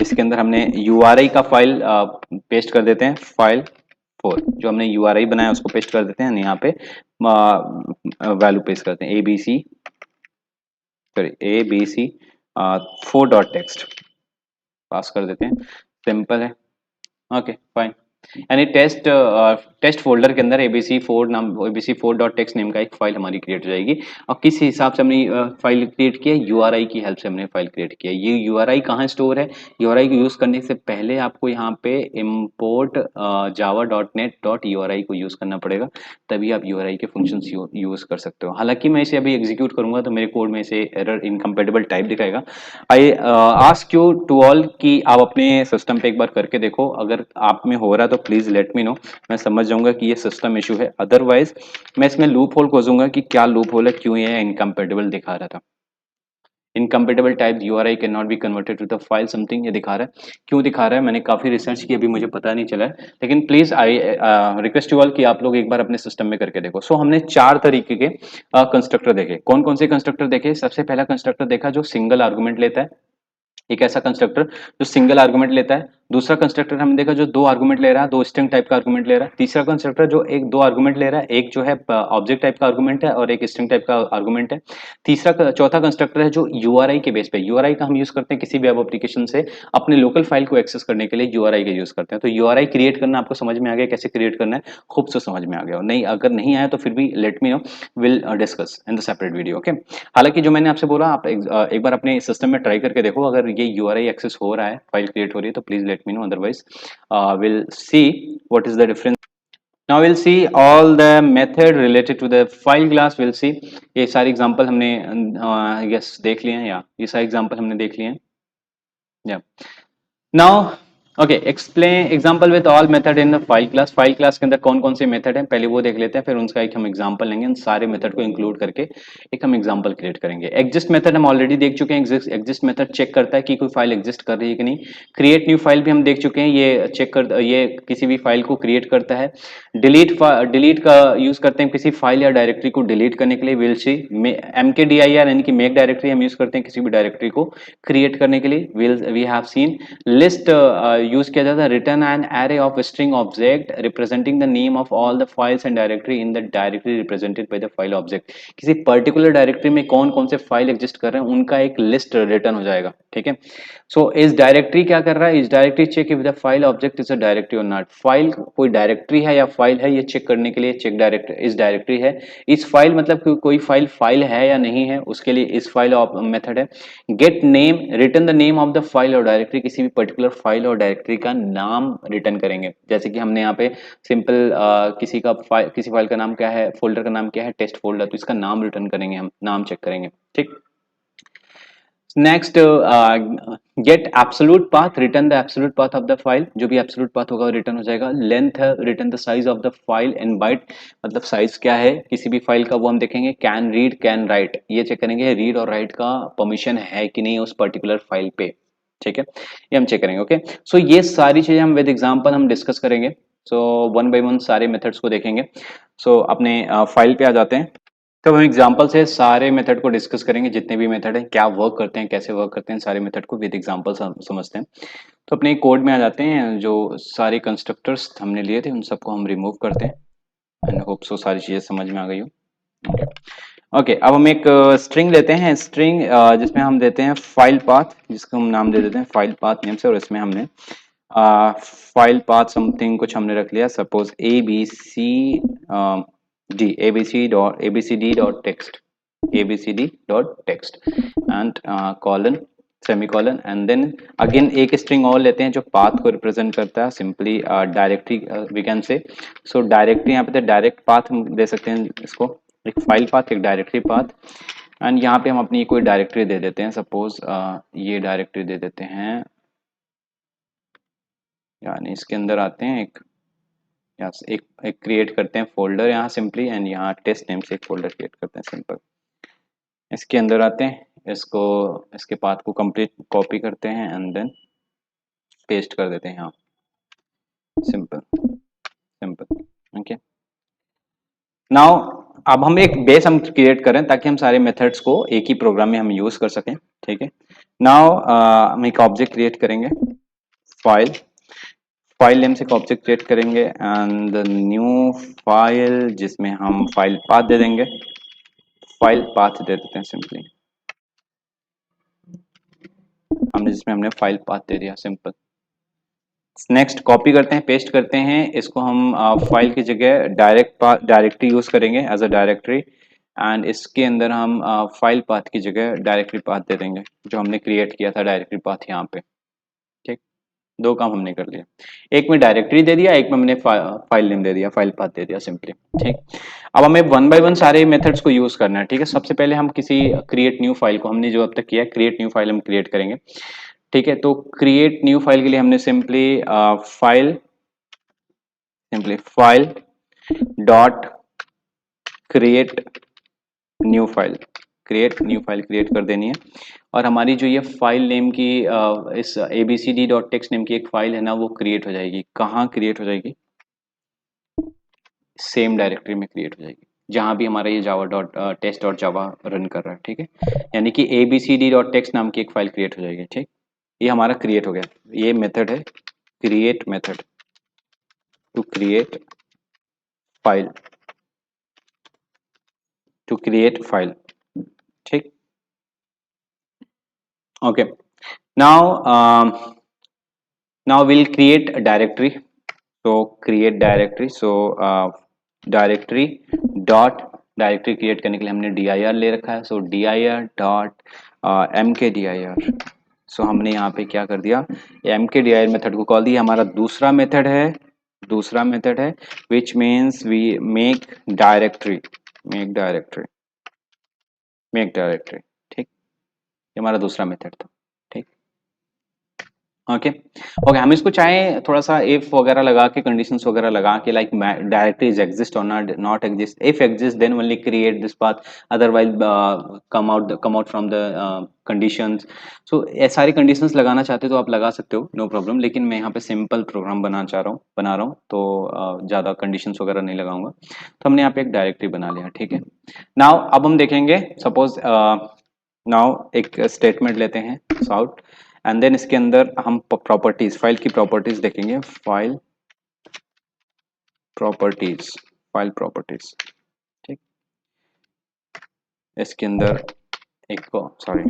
इसके अंदर हमने यूआरआई का फाइल पेस्ट कर देते हैं, फाइल 4 जो हमने यूआरआई बनाया उसको पेस्ट कर देते हैं, यहाँ पे वैल्यू पेस्ट करते हैं एबीसी सॉरी एबीसी 4.txt पास कर देते हैं। सिंपल है, ओके फाइन। यानी टेस्ट फोल्डर के अंदर abc4.txt नेम का एक फाइल हमारी क्रिएट हो जाएगी। और किस हिसाब से हमने फाइल क्रिएट की है, यूआरआई की हेल्प से हमने फाइल क्रिएट किया है। ये यूआरआई कहाँ स्टोर है, यूआरआई को यूज करने से पहले आपको यहाँ पे import java.net.uri को यूज करना पड़ेगा, तभी आप यूआरआई के फंक्शंस यूज कर सकते हो। हालांकि मैं इसे अभी एग्जीक्यूट करूंगा तो मेरे कोड में इसे एरर इनकम्पेटिबल टाइप दिखाएगा। I ask you to all कि आप अपने सिस्टम पे एक बार करके देखो, अगर आप में हो रहा है तो प्लीज लेट मी नो, मैं समझ जाऊंगा कि ये सिस्टम इशू है। अदरवाइज मैं इसमें लूप होल खोजूंगा कि क्या लूप होल है, क्यों ये इनकम्पेटिबल दिखा रहा था। Incompatible type URI can not be converted to the file something, ये दिखा रहा है। क्यों दिखा रहा है, मैंने काफी रिसर्च की, अभी मुझे पता नहीं चला है, लेकिन please I request you all कि आप लोग एक बार अपने सिस्टम में करके देखो। सो हमने 4 तरीके के कंस्ट्रक्टर देखे। कौन कौन से कंस्ट्रक्टर देखे, सबसे पहला कंस्ट्रक्टर देखा जो सिंगल आर्गुमेंट लेता है, एक ऐसा कंस्ट्रक्टर जो सिंगल आर्गुमेंट लेता है। दूसरा कंस्ट्रक्टर हमने देखा जो 2 आर्गुमेंट ले रहा है, 2 स्ट्रिंग टाइप का आर्गुमेंट ले रहा है। तीसरा कंस्ट्रक्टर जो 2 आर्गुमेंट ले रहा है, एक जो है ऑब्जेक्ट टाइप का आर्गुमेंट है और एक स्ट्रिंग टाइप का आर्गुमेंट है। चौथा कंस्ट्रक्टर है जो यूआरआई के बेस पे, यूआरआई का हम यूज करते हैं किसी वेब एप्लीकेशन से अपने लोकल फाइल को एक्सेस करने के लिए यूआरआई का यूज करते हैं। तो यूआरआई क्रिएट करना आपको समझ में आ गया, कैसे क्रिएट करना है, खूब से समझ में आ गया। नहीं, अगर नहीं आया तो फिर भी late me know, will discuss in the separate video. Okay, हालांकि जो मैंने आपसे बोला, आप एक बार अपने सिस्टम में ट्राई करके देखो, अगर ये यूआरआई एक्सेस हो रहा है, फाइल क्रिएट हो रही है, तो please let me no, otherwise we'll see what is the difference. Now we'll see all the method related to the file class. We'll see ये सारे एग्जांपल हमने yes देख लिए हैं, या ये सारे एग्जांपल हमने देख लिए हैं। या now okay, explain example with all method in the file class. File class के अंदर कौन कौन से मेथड हैं, पहले वो देख लेते हैं, फिर उनका एक हम एग्जांपल लेंगे, उन सारे मेथड को इंक्लूड करके एक हम एग्जांपल क्रिएट करेंगे। एग्जिस्ट मेथड हम ऑलरेडी देख चुके हैं। एग्जिस्ट मेथड चेक करता है कि कोई फाइल एग्जिस्ट कर रही है कि नहीं। क्रिएट न्यू फाइल भी हम देख चुके हैं, ये चेक कर, ये किसी भी फाइल को क्रिएट करता है। डिलीट का यूज करते हैं किसी फाइल या डायरेक्टरी को डिलीट करने के लिए। विल सी mkdir यानी कि मेक डायरेक्टरी हम यूज करते हैं किसी भी डायरेक्टरी को क्रिएट करने के लिए। We have seen list use किया जाता है, return an array of string object representing the name of all the files and directory in the directory represented by the file object. किसी पर्टिकुलर डायरेक्टरी में कौन कौन से फाइल एग्जिस्ट कर रहे हैं उनका एक लिस्ट रिटर्न हो जाएगा। ठीक है, सो इस डायरेक्टरी क्या कर रहा है, is directory check if the file object is a directory और नॉट। फाइल कोई डायरेक्टरी है या फाइल है, ये चेक करने के लिए चेक डायरेक्टरी इस डायरेक्टरी है। इस फाइल मतलब कोई फाइल है या नहीं है, उसके लिए इस फाइल मेथड है। Gate name, return the name of the file और डायरेक्टरी, किसी भी पर्टिकुलर फाइल और डायरेक्टरी का नाम रिटर्न करेंगे। जैसे कि हमने यहाँ पे सिंपल किसी फाइल का नाम क्या है, फोल्डर का नाम क्या है, टेस्ट फोल्डर, तो इसका नाम रिटर्न करेंगे, हम नाम चेक करेंगे। ठीक, next get absolute path, return the absolute path of the file, जो भी एब्सोल्यूट पाथ होगा रिटर्न हो जाएगा। लेंथ है, return the size of the file in byte, मतलब साइज क्या है किसी भी फाइल का वो हम देखेंगे। कैन रीड कैन राइट, ये चेक करेंगे रीड और राइट का परमिशन है कि नहीं उस पर्टिकुलर फाइल पे। ठीक है, ये हम चेक करेंगे। ओके, सो ये सारी चीजें हम विद एग्जांपल हम डिस्कस करेंगे। सो वन बाय वन सारे मेथड्स को देखेंगे। सो अपने फाइल पे आ जाते हैं, तो हम एग्जांपल से सारे मेथड को डिस्कस करेंगे, जितने भी मेथड हैं क्या वर्क करते हैं, कैसे वर्क करते हैं, सारे मेथड को विद एग्जांपल समझते हैं। तो अपने कोड में आ जाते हैं, जो सारे कंस्ट्रक्टर्स हमने लिए थे उन सबको हम रिमूव करते हैं। एंड होप सो सारी चीजें समझ में आ गई हो। ओके, अब हम एक स्ट्रिंग लेते हैं, स्ट्रिंग जिसमें हम देते हैं फाइल पाथ, जिसको हम नाम दे देते हैं फाइल पाथ नेम से, और इसमें हमने फाइल पाथ समथिंग कुछ हमने रख लिया, सपोज abcd.टेक्स्ट, abcd.टेक्स्ट and colon, semicolon, and then again एक स्ट्रिंग और लेते हैं जो पाथ को रिप्रेजेंट करता है, simply directory we can say. So directory यहाँ पे डायरेक्ट पाथ हम दे सकते हैं इसको, एक फाइल पाथ, एक डायरेक्टरी पाथ, एंड यहाँ पे हम अपनी कोई डायरेक्टरी दे देते हैं, सपोज ये डायरेक्टरी दे देते हैं, यानी इसके अंदर आते हैं, एक यहाँ से एक क्रिएट करते हैं फोल्डर यहाँ सिंपली, एंड यहाँ टेस्ट नेम से एक फोल्डर क्रिएट करते हैं सिंपल। इसके अंदर आते हैं, इसको इसके पाथ को कंप्लीट कॉपी करते हैं एंड देन पेस्ट कर देते हैं यहाँ, सिंपल सिंपल। ओके, नाउ अब हम एक बेस हम क्रिएट करें ताकि हम सारे मेथड्स को एक ही प्रोग्राम में हम यूज कर सकें, ठीक है। नाउ हम एक ऑब्जेक्ट क्रिएट करेंगे, फाइल, फाइल नेम से एक ऑब्जेक्ट क्रिएट करेंगे एंड न्यू फाइल, जिसमें हम फाइल पाथ दे देंगे, फाइल पाथ दे देते हैं सिंपली, हमने फाइल पाथ दे दिया सिंपल। नेक्स्ट कॉपी करते हैं, पेस्ट करते हैं, इसको हम फाइल की जगह डायरेक्टरी यूज करेंगे एज अ डायरेक्टरी, एंड इसके अंदर हम फाइल पाथ की जगह डायरेक्टरी पाथ दे देंगे जो हमने क्रिएट किया था, डायरेक्टरी पाथ यहाँ पे, ठीक। दो काम हमने कर लिया, एक में डायरेक्टरी दे दिया, एक में हमने फाइल नेम दे दिया, फाइल पाथ दे दिया सिंपली, ठीक। अब हमें वन बाय वन सारे मेथड्स को यूज करना है, ठीक है। सबसे पहले हम किसी क्रिएट न्यू फाइल को, हमने जो अब तक किया है क्रिएट न्यू फाइल हम क्रिएट करेंगे, ठीक है। तो क्रिएट न्यू फाइल के लिए हमने simply file dot create new file, create कर देनी है, और हमारी जो ये फाइल नेम की इस abcd.text नेम की एक फाइल है ना, वो क्रिएट हो जाएगी। कहाँ क्रिएट हो जाएगी? सेम डायरेक्टरी में क्रिएट हो जाएगी जहां भी हमारा ये Java dot test dot Java run कर रहा है, ठीक है। यानी कि abcd.text नाम की एक फाइल क्रिएट हो जाएगी, ठीक। ये हमारा क्रिएट हो गया, ये मेथड है create method to create file, to create file, ठीक। Okay, now now will create directory, so create directory, so directory dot, directory create करने के लिए हमने dir ले रखा है, so dir डॉट mkdir, सो हमने यहाँ पे क्या कर दिया, mkdir मेथड को कॉल दिया, हमारा दूसरा मेथड है, which means we make directory, make directory, ठीक, ये हमारा दूसरा मेथड था, ठीक। ओके ओके, हम इसको चाहे थोड़ा सा इफ वगैरह लगा के, कंडीशंस वगैरह लगा के, लाइक डायरेक्टरीज एग्जिस्ट और not exist, if exist then only create this path, otherwise come out from the conditions. So ये सारी कंडीशंस लगाना चाहते हो तो आप लगा सकते हो, नो प्रॉब्लम, लेकिन मैं यहाँ पे सिंपल प्रोग्राम बना रहा हूँ, तो ज़्यादा कंडीशंस वगैरह नहीं लगाऊंगा। तो हमने यहाँ पे एक डायरेक्टरी बना लिया, ठीक है। नाउ अब हम देखेंगे, सपोज नाउ एक स्टेटमेंट लेते हैं साउट, एंड देन इसके अंदर हम प्रॉपर्टीज, फाइल की प्रॉपर्टीज देखेंगे, फाइल प्रॉपर्टीज, ठीक। इसके अंदर एक को सॉरी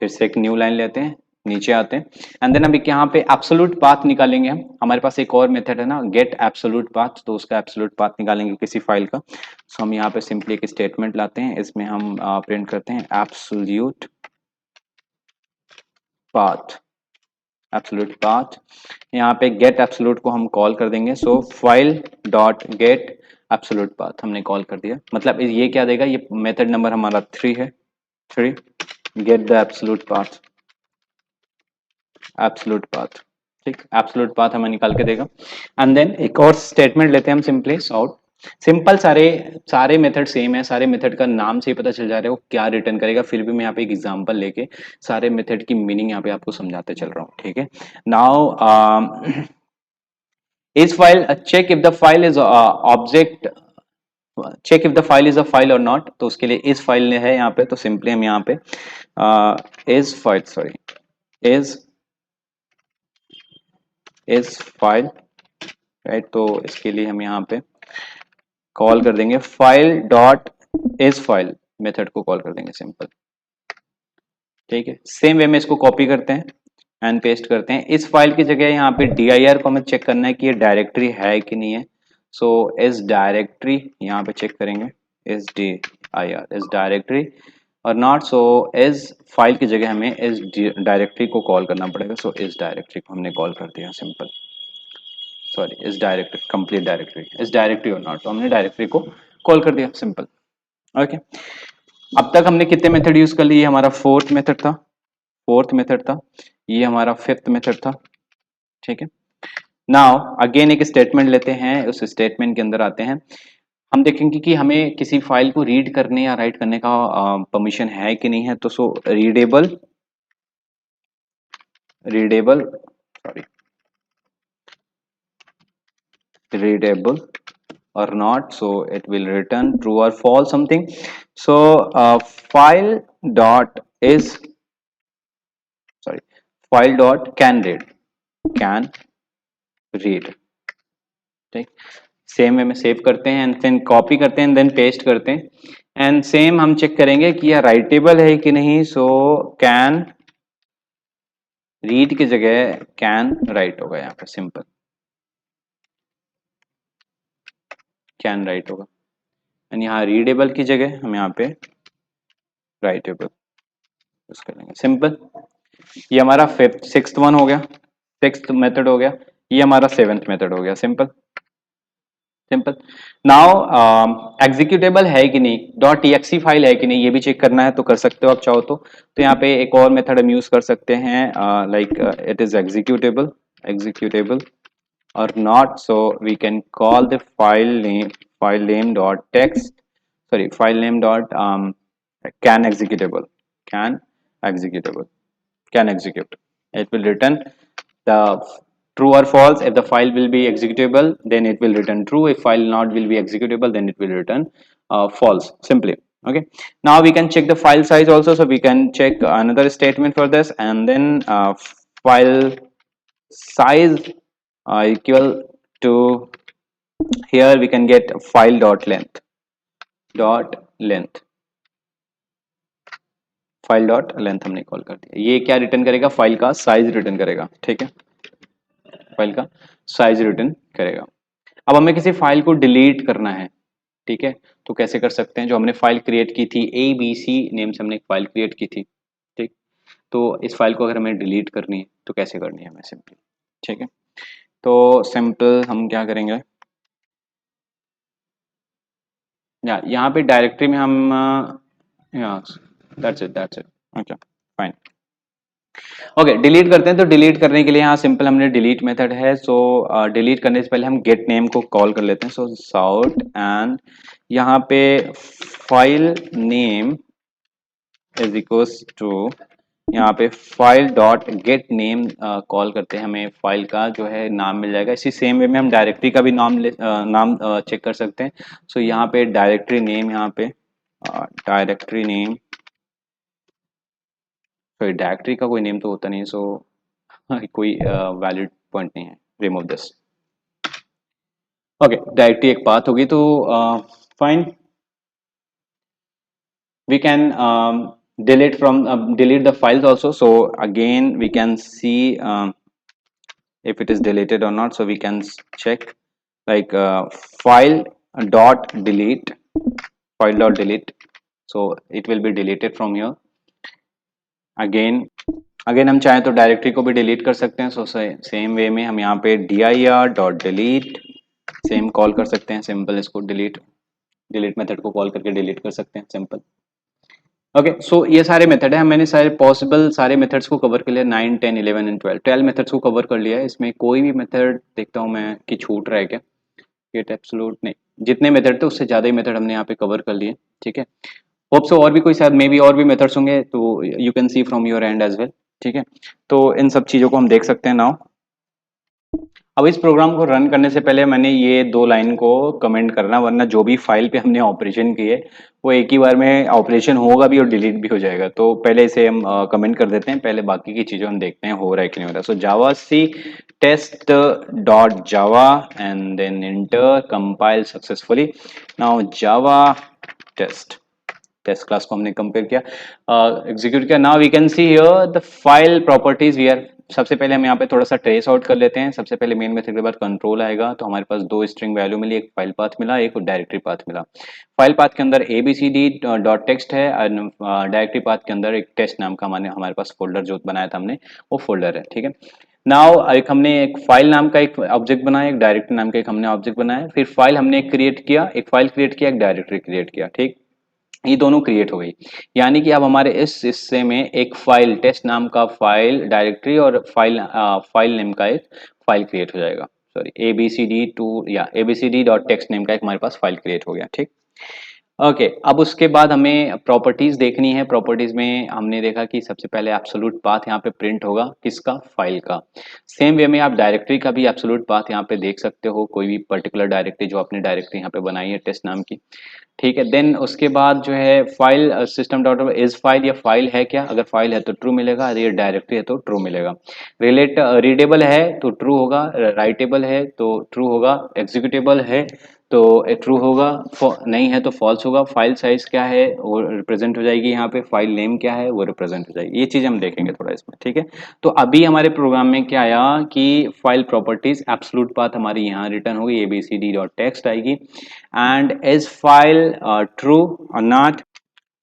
फिर से एक न्यू लाइन लेते हैं, नीचे आते हैं, एंड देन अभी यहाँ पे एब्सोल्यूट पाथ निकालेंगे हम, हमारे पास एक और मेथड है ना गेट एब्सोल्यूट पाथ, तो उसका एब्सोल्यूट पाथ निकालेंगे किसी फाइल का। सो हम यहाँ पे सिंपली एक स्टेटमेंट लाते हैं, इसमें हम प्रिंट करते हैं एब्सोल्यूट पाथ, यहाँ पे गेट एब्सोल्यूट को हम कॉल कर देंगे, so file dot get absolute path हमने कॉल कर दिया, मतलब ये क्या देगा, ये मेथड नंबर हमारा 3 है, 3 गेट द एब्सोल्यूट पाथ, ठीक, एब्सोल्यूट पाथ हमें निकाल के देगा। एंड देन एक और स्टेटमेंट लेते हैं हम, सिंपली सॉर्ट, सिंपल, सारे मेथड सेम है, सारे मेथड का नाम से ही पता चल जा रहा है वो क्या रिटर्न करेगा, फिर भी मैं यहाँ पे एक एग्जांपल लेके सारे मेथड की मीनिंग यहाँ पे आपको समझाते चल रहा हूँ, ठीक है। Now is file check if the file is object, check if the file is a file और नॉट, तो उसके लिए इस फाइल है यहाँ पे, तो सिंपली हम यहाँ पे इज फाइल, राइट, तो इसके लिए हम यहाँ पे कॉल कर देंगे file dot is file method को कॉल कर देंगे सिंपल। ठीक है, सेम वे में इसको कॉपी करते हैं एंड पेस्ट करते हैं। इस फाइल की जगह यहाँ पे dir को हमें चेक करना है कि ये डायरेक्टरी है कि नहीं है। सो इस डायरेक्टरी यहाँ पे चेक करेंगे, इस dir इस डायरेक्टरी और नॉट। सो इस फाइल की जगह हमें इस डायरेक्टरी को कॉल करना पड़ेगा। सो इस डायरेक्टरी को हमने कॉल कर दिया सिंपल, सॉरी इस डायरेक्टरी, कंप्लीट डायरेक्टरी, इस डायरेक्टरी और नॉट, तो हमने डायरेक्टरी को कॉल कर दिया सिंपल। ओके, अब तक हमने कितने मेथड यूज कर लिए? ये हमारा फोर्थ मेथड था, ये हमारा फिफ्थ मेथड था। ठीक है, नाउ अगेन एक स्टेटमेंट लेते हैं, उस स्टेटमेंट के अंदर आते हैं। हम देखेंगे कि हमें किसी फाइल को रीड करने या राइट करने का परमिशन है कि नहीं है। तो सो readable or not, so it will return true or false something. So file dot is sorry file dot can read। ठीक, सेम वे में सेव करते हैं एंड देन कॉपी करते हैं देन पेस्ट करते हैं एंड सेम हम चेक करेंगे कि यह राइटेबल है कि नहीं। सो कैन रीड की जगह कैन राइट होगा, यहाँ पे सिंपल कैन राइट होगा एंड यहाँ रीडेबल की जगह हम यहाँ पे राइटेबल यूज करेंगे सिंपल। ये हमारा फिफ्थ सिक्स्थ वन हो गया, सिक्स्थ मेथड हो गया, ये हमारा सेवेंथ मेथड हो गया सिंपल। नाउ एग्जीक्यूटेबल है कि नहीं, डॉट टीएक्सी फाइल है कि नहीं, ये भी चेक करना है तो कर सकते हो आप चाहो तो यहाँ पे एक और मेथड हम यूज कर सकते हैं लाइक इट इज एग्जीक्यूटेबल और not. So we can call the file name dot text, sorry file name dot can executable can execute. It will return the true or false. If the file will be executable, then it will return true. If file not will be executable, then it will return false simply. Okay, now we can check the file size also. So we can check another statement for this, and then file size equal to, here we can get file dot length file dot length हमने कॉल कर दिया। ये क्या रिटर्न करेगा? फाइल का साइज रिटर्न करेगा। ठीक है, फाइल का साइज रिटर्न करेगा। अब हमें किसी फाइल को डिलीट करना है, ठीक है, तो कैसे कर सकते हैं? जो हमने फाइल क्रिएट की थी ABC नेम से, हमने एक फाइल क्रिएट की थी, ठीक, तो इस फाइल को अगर हमें डिलीट करनी है तो कैसे करनी है हमें सिंपल। ठीक है, तो सिंपल हम क्या करेंगे, यहाँ पे डायरेक्टरी में हम that's it okay fine. Okay, delete करते हैं। तो डिलीट करने के लिए यहाँ सिंपल हमने डिलीट मेथड है। सो डिलीट करने से पहले हम गेट नेम को कॉल कर लेते हैं। सो साउट एंड यहाँ पे file name is equals to, यहाँ पे file dot get name call करते हैं, हमें फाइल का जो है नाम मिल जाएगा। इसी सेम वे में हम डायरेक्टरी का भी नाम चेक कर सकते हैं। सो यहाँ पे डायरेक्टरी नेम, यहाँ पे डायरेक्टरी नेम, सॉरी डायरेक्टरी का कोई नेम तो होता नहीं, सो कोई वैलिड पॉइंट नहीं है, रिमूव दिस। ओके, डायरेक्टरी एक पाथ होगी तो fine, we can delete the files also. So again we can see if it is deleted or not. So we can check like file dot delete, so it will be deleted from here. again हम चाहें तो डायरेक्टरी को भी डिलीट कर सकते हैं। सो सेम वे में हम यहाँ पे dir dot delete same call कर सकते हैं सिंपल, इसको डिलीट मेथड को कॉल करके डिलीट कर सकते हैं सिंपल। ओके, सो ये सारे मेथड है, मैंने सारे पॉसिबल सारे मेथड्स को कवर कर लिया, 9 10 11 एंड 12 मेथड्स को कवर कर लिया है। इसमें कोई भी मेथड देखता हूँ मैं कि छूट रहा है क्या? गेट एब्सोल्यूट नहीं, जितने मेथड थे उससे ज़्यादा ही मेथड हमने यहाँ पे कवर कर लिए। ठीक है, होप सो और भी कोई शायद मे बी और भी मेथड्स होंगे, तो you can see from your end as well. ठीक है, तो इन सब चीज़ों को हम देख सकते हैं नाउ। अब इस प्रोग्राम को रन करने से पहले मैंने ये 2 लाइन को कमेंट करना, वरना जो भी फाइल पे हमने ऑपरेशन किए वो एक ही बार में ऑपरेशन होगा भी और डिलीट भी हो जाएगा। तो पहले इसे हम कमेंट कर देते हैं, पहले बाकी की चीजें हम देखते हैं हो रहा है कि नहीं हो रहा। So Java C test dot Java and then enter compile successfully. Now Java test class को हमने कंपेयर किया, एग्जीक्यूट किया। Now we can see here the file properties here. सबसे पहले हम यहाँ पे थोड़ा सा ट्रेस आउट कर लेते हैं। सबसे पहले मेन मेथड के बाद कंट्रोल आएगा, तो हमारे पास 2 स्ट्रिंग वैल्यू मिली, एक फाइल पाथ मिला, एक डायरेक्टरी पाथ मिला। फाइल पाथ के अंदर abcd डॉट टेक्स्ट है, डायरेक्टरी पाथ के अंदर एक टेस्ट नाम का हमारे पास फोल्डर जो बनाया था हमने, वो फोल्डर है, ठीक है। नाउ एक हमने एक फाइल नाम का एक ऑब्जेक्ट बनाया, एक डायरेक्टरी नाम का एक हमने ऑब्जेक्ट बनाया, फिर फाइल हमने क्रिएट किया, एक फाइल क्रिएट किया, एक डायरेक्टरी क्रिएट किया, ठीक। ये दोनों क्रिएट हो गई, यानी कि अब हमारे इस हिस्से में एक फाइल टेस्ट नाम का फाइल डायरेक्टरी और फाइल नेम का एक फाइल क्रिएट हो जाएगा। सॉरी, abcd2 या abcd डॉट टेक्स्ट नेम का एक हमारे पास फाइल क्रिएट हो गया, ठीक। ओके, अब उसके बाद हमें प्रॉपर्टीज देखनी है। प्रॉपर्टीज में हमने देखा कि सबसे पहले एब्सोल्यूट पाथ यहाँ पे प्रिंट होगा, किसका, फाइल का। सेम वे में आप डायरेक्टरी का भी एब्सोल्यूट पाथ यहाँ पे देख सकते हो, कोई भी पर्टिकुलर डायरेक्टरी जो आपने डायरेक्टरी यहाँ पे बनाई है टेस्ट नाम की, ठीक है। देन उसके बाद जो है file system dot is file, या फाइल है क्या, अगर फाइल है तो ट्रू मिलेगा, अगर ये डायरेक्टरी है तो ट्रू मिलेगा। रीडेबल है तो ट्रू होगा, राइटेबल है तो ट्रू होगा, एग्जीक्यूटेबल है तो ट्रू होगा, नहीं है तो फॉल्स होगा। फाइल साइज क्या है वो रिप्रेजेंट हो जाएगी यहाँ पे, फाइल नेम क्या है वो रिप्रेजेंट हो जाएगी। ये चीज हम देखेंगे थोड़ा इसमें, ठीक है। तो अभी हमारे प्रोग्राम में क्या आया कि फाइल प्रॉपर्टीज एब्सोल्यूट पाथ हमारी यहाँ रिटर्न होगी, abcd.txt आएगी, एंड इज फाइल ट्रू और नॉट,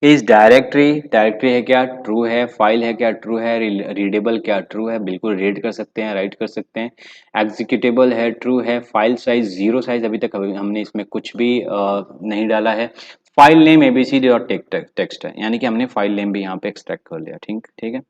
इस डायरेक्टरी है क्या, ट्रू है, फाइल है क्या, ट्रू है, रीडेबल क्या, ट्रू है, बिल्कुल रीड कर सकते हैं, राइट कर सकते हैं, एग्जीक्यूटेबल है, ट्रू है, फाइल साइज 0 साइज, अभी तक हमने इसमें कुछ भी नहीं डाला है। File name abcd dot text है, यानी कि हमने फाइल नेम भी यहाँ पे एक्सट्रैक्ट कर लिया, ठीक ठीक है।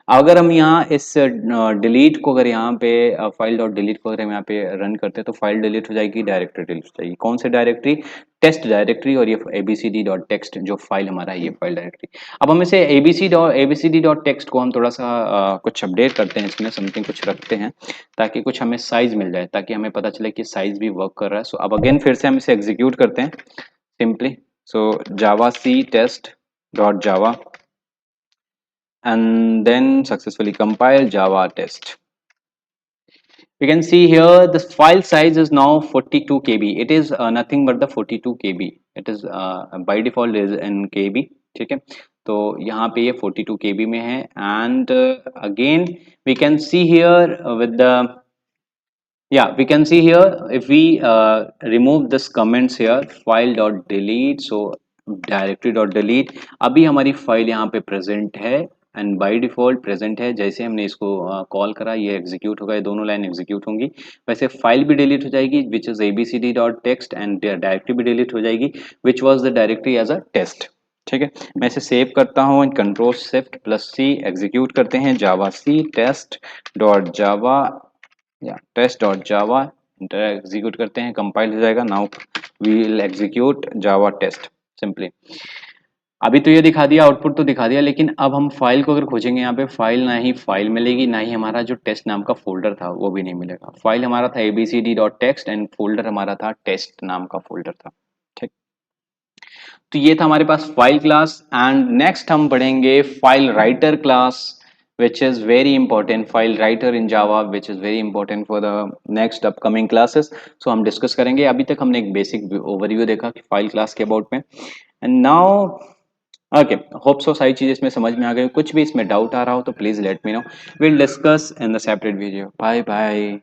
अगर हम यहाँ इस डिलीट को अगर यहाँ पे फाइल डॉट डिलीट को अगर हम यहाँ पे रन करते हैं तो फाइल डिलीट हो जाएगी, डायरेक्टरी डिलीट हो जाएगी। कौन से डायरेक्टरी, टेस्ट डायरेक्टरी, और ये abcd डॉट टेक्स्ट जो फाइल हमारा है ये फाइल डायरेक्टरी। अब हम इसे abcd डॉट टेक्स्ट को हम थोड़ा सा कुछ अपडेट करते हैं, इसमें समथिंग कुछ रखते हैं ताकि कुछ हमें साइज मिल जाए, ताकि हमें पता चले कि साइज भी वर्क कर रहा है। सो अब अगेन फिर से हम इसे एग्जीक्यूट करते हैं simply. So Java C test dot Java and then successfully compile Java test. We can see here the file size is now 42 KB. It is nothing but the 42 KB. It is by default is in KB. ठीक है, तो यहाँ पे ये 42 KB में है, and again we can see here with the we can see here if we remove this comments here file dot delete, so directory dot delete, अभी हमारी फाइल यहाँ पे प्रेजेंट है एंड बाय डिफॉल्ट प्रेजेंट है। जैसे हमने इसको कॉल करा ये एग्जीक्यूट होगा, ये दोनों लाइन एग्जीक्यूट होंगी। वैसे फाइल भी डिलीट हो जाएगी which is abcd dot text, and directory भी डिलीट हो जाएगी which was the directory as a test, ठीक है। मैं इसे सेव करता हूँ, control shift plus C, execute करते हैं जावा सी टेस्ट डॉट जावा या टेस्ट डॉट जावा, एग्जीक्यूट करते हैं, कंपाइल हो जाएगा। Now we will execute Java test simply. अभी तो ये दिखा दिया, आउटपुट तो दिखा दिया, लेकिन अब हम फाइल को अगर खोजेंगे यहाँ पे फाइल, ना ही फाइल मिलेगी, ना ही हमारा जो टेस्ट नाम का फोल्डर था वो भी नहीं मिलेगा। फाइल हमारा था abcd dot text and folder हमारा था टेस्ट नाम का फोल्डर था, ठीक। तो ये था हमारे पास फाइल क्लास, एंड नेक्स्ट हम पढ़ेंगे file writer class which is very important, file writer in Java which is very important for the next upcoming classes. So हम डिस्कस करेंगे। अभी तक हमने एक बेसिक ओवरव्यू देखा कि फाइल क्लास के अबाउट में, and now okay, hope so सारी चीजें इसमें समझ में आ गई। कुछ भी इसमें डाउट आ रहा हो तो please let me know, will discuss in the separate video. Bye bye.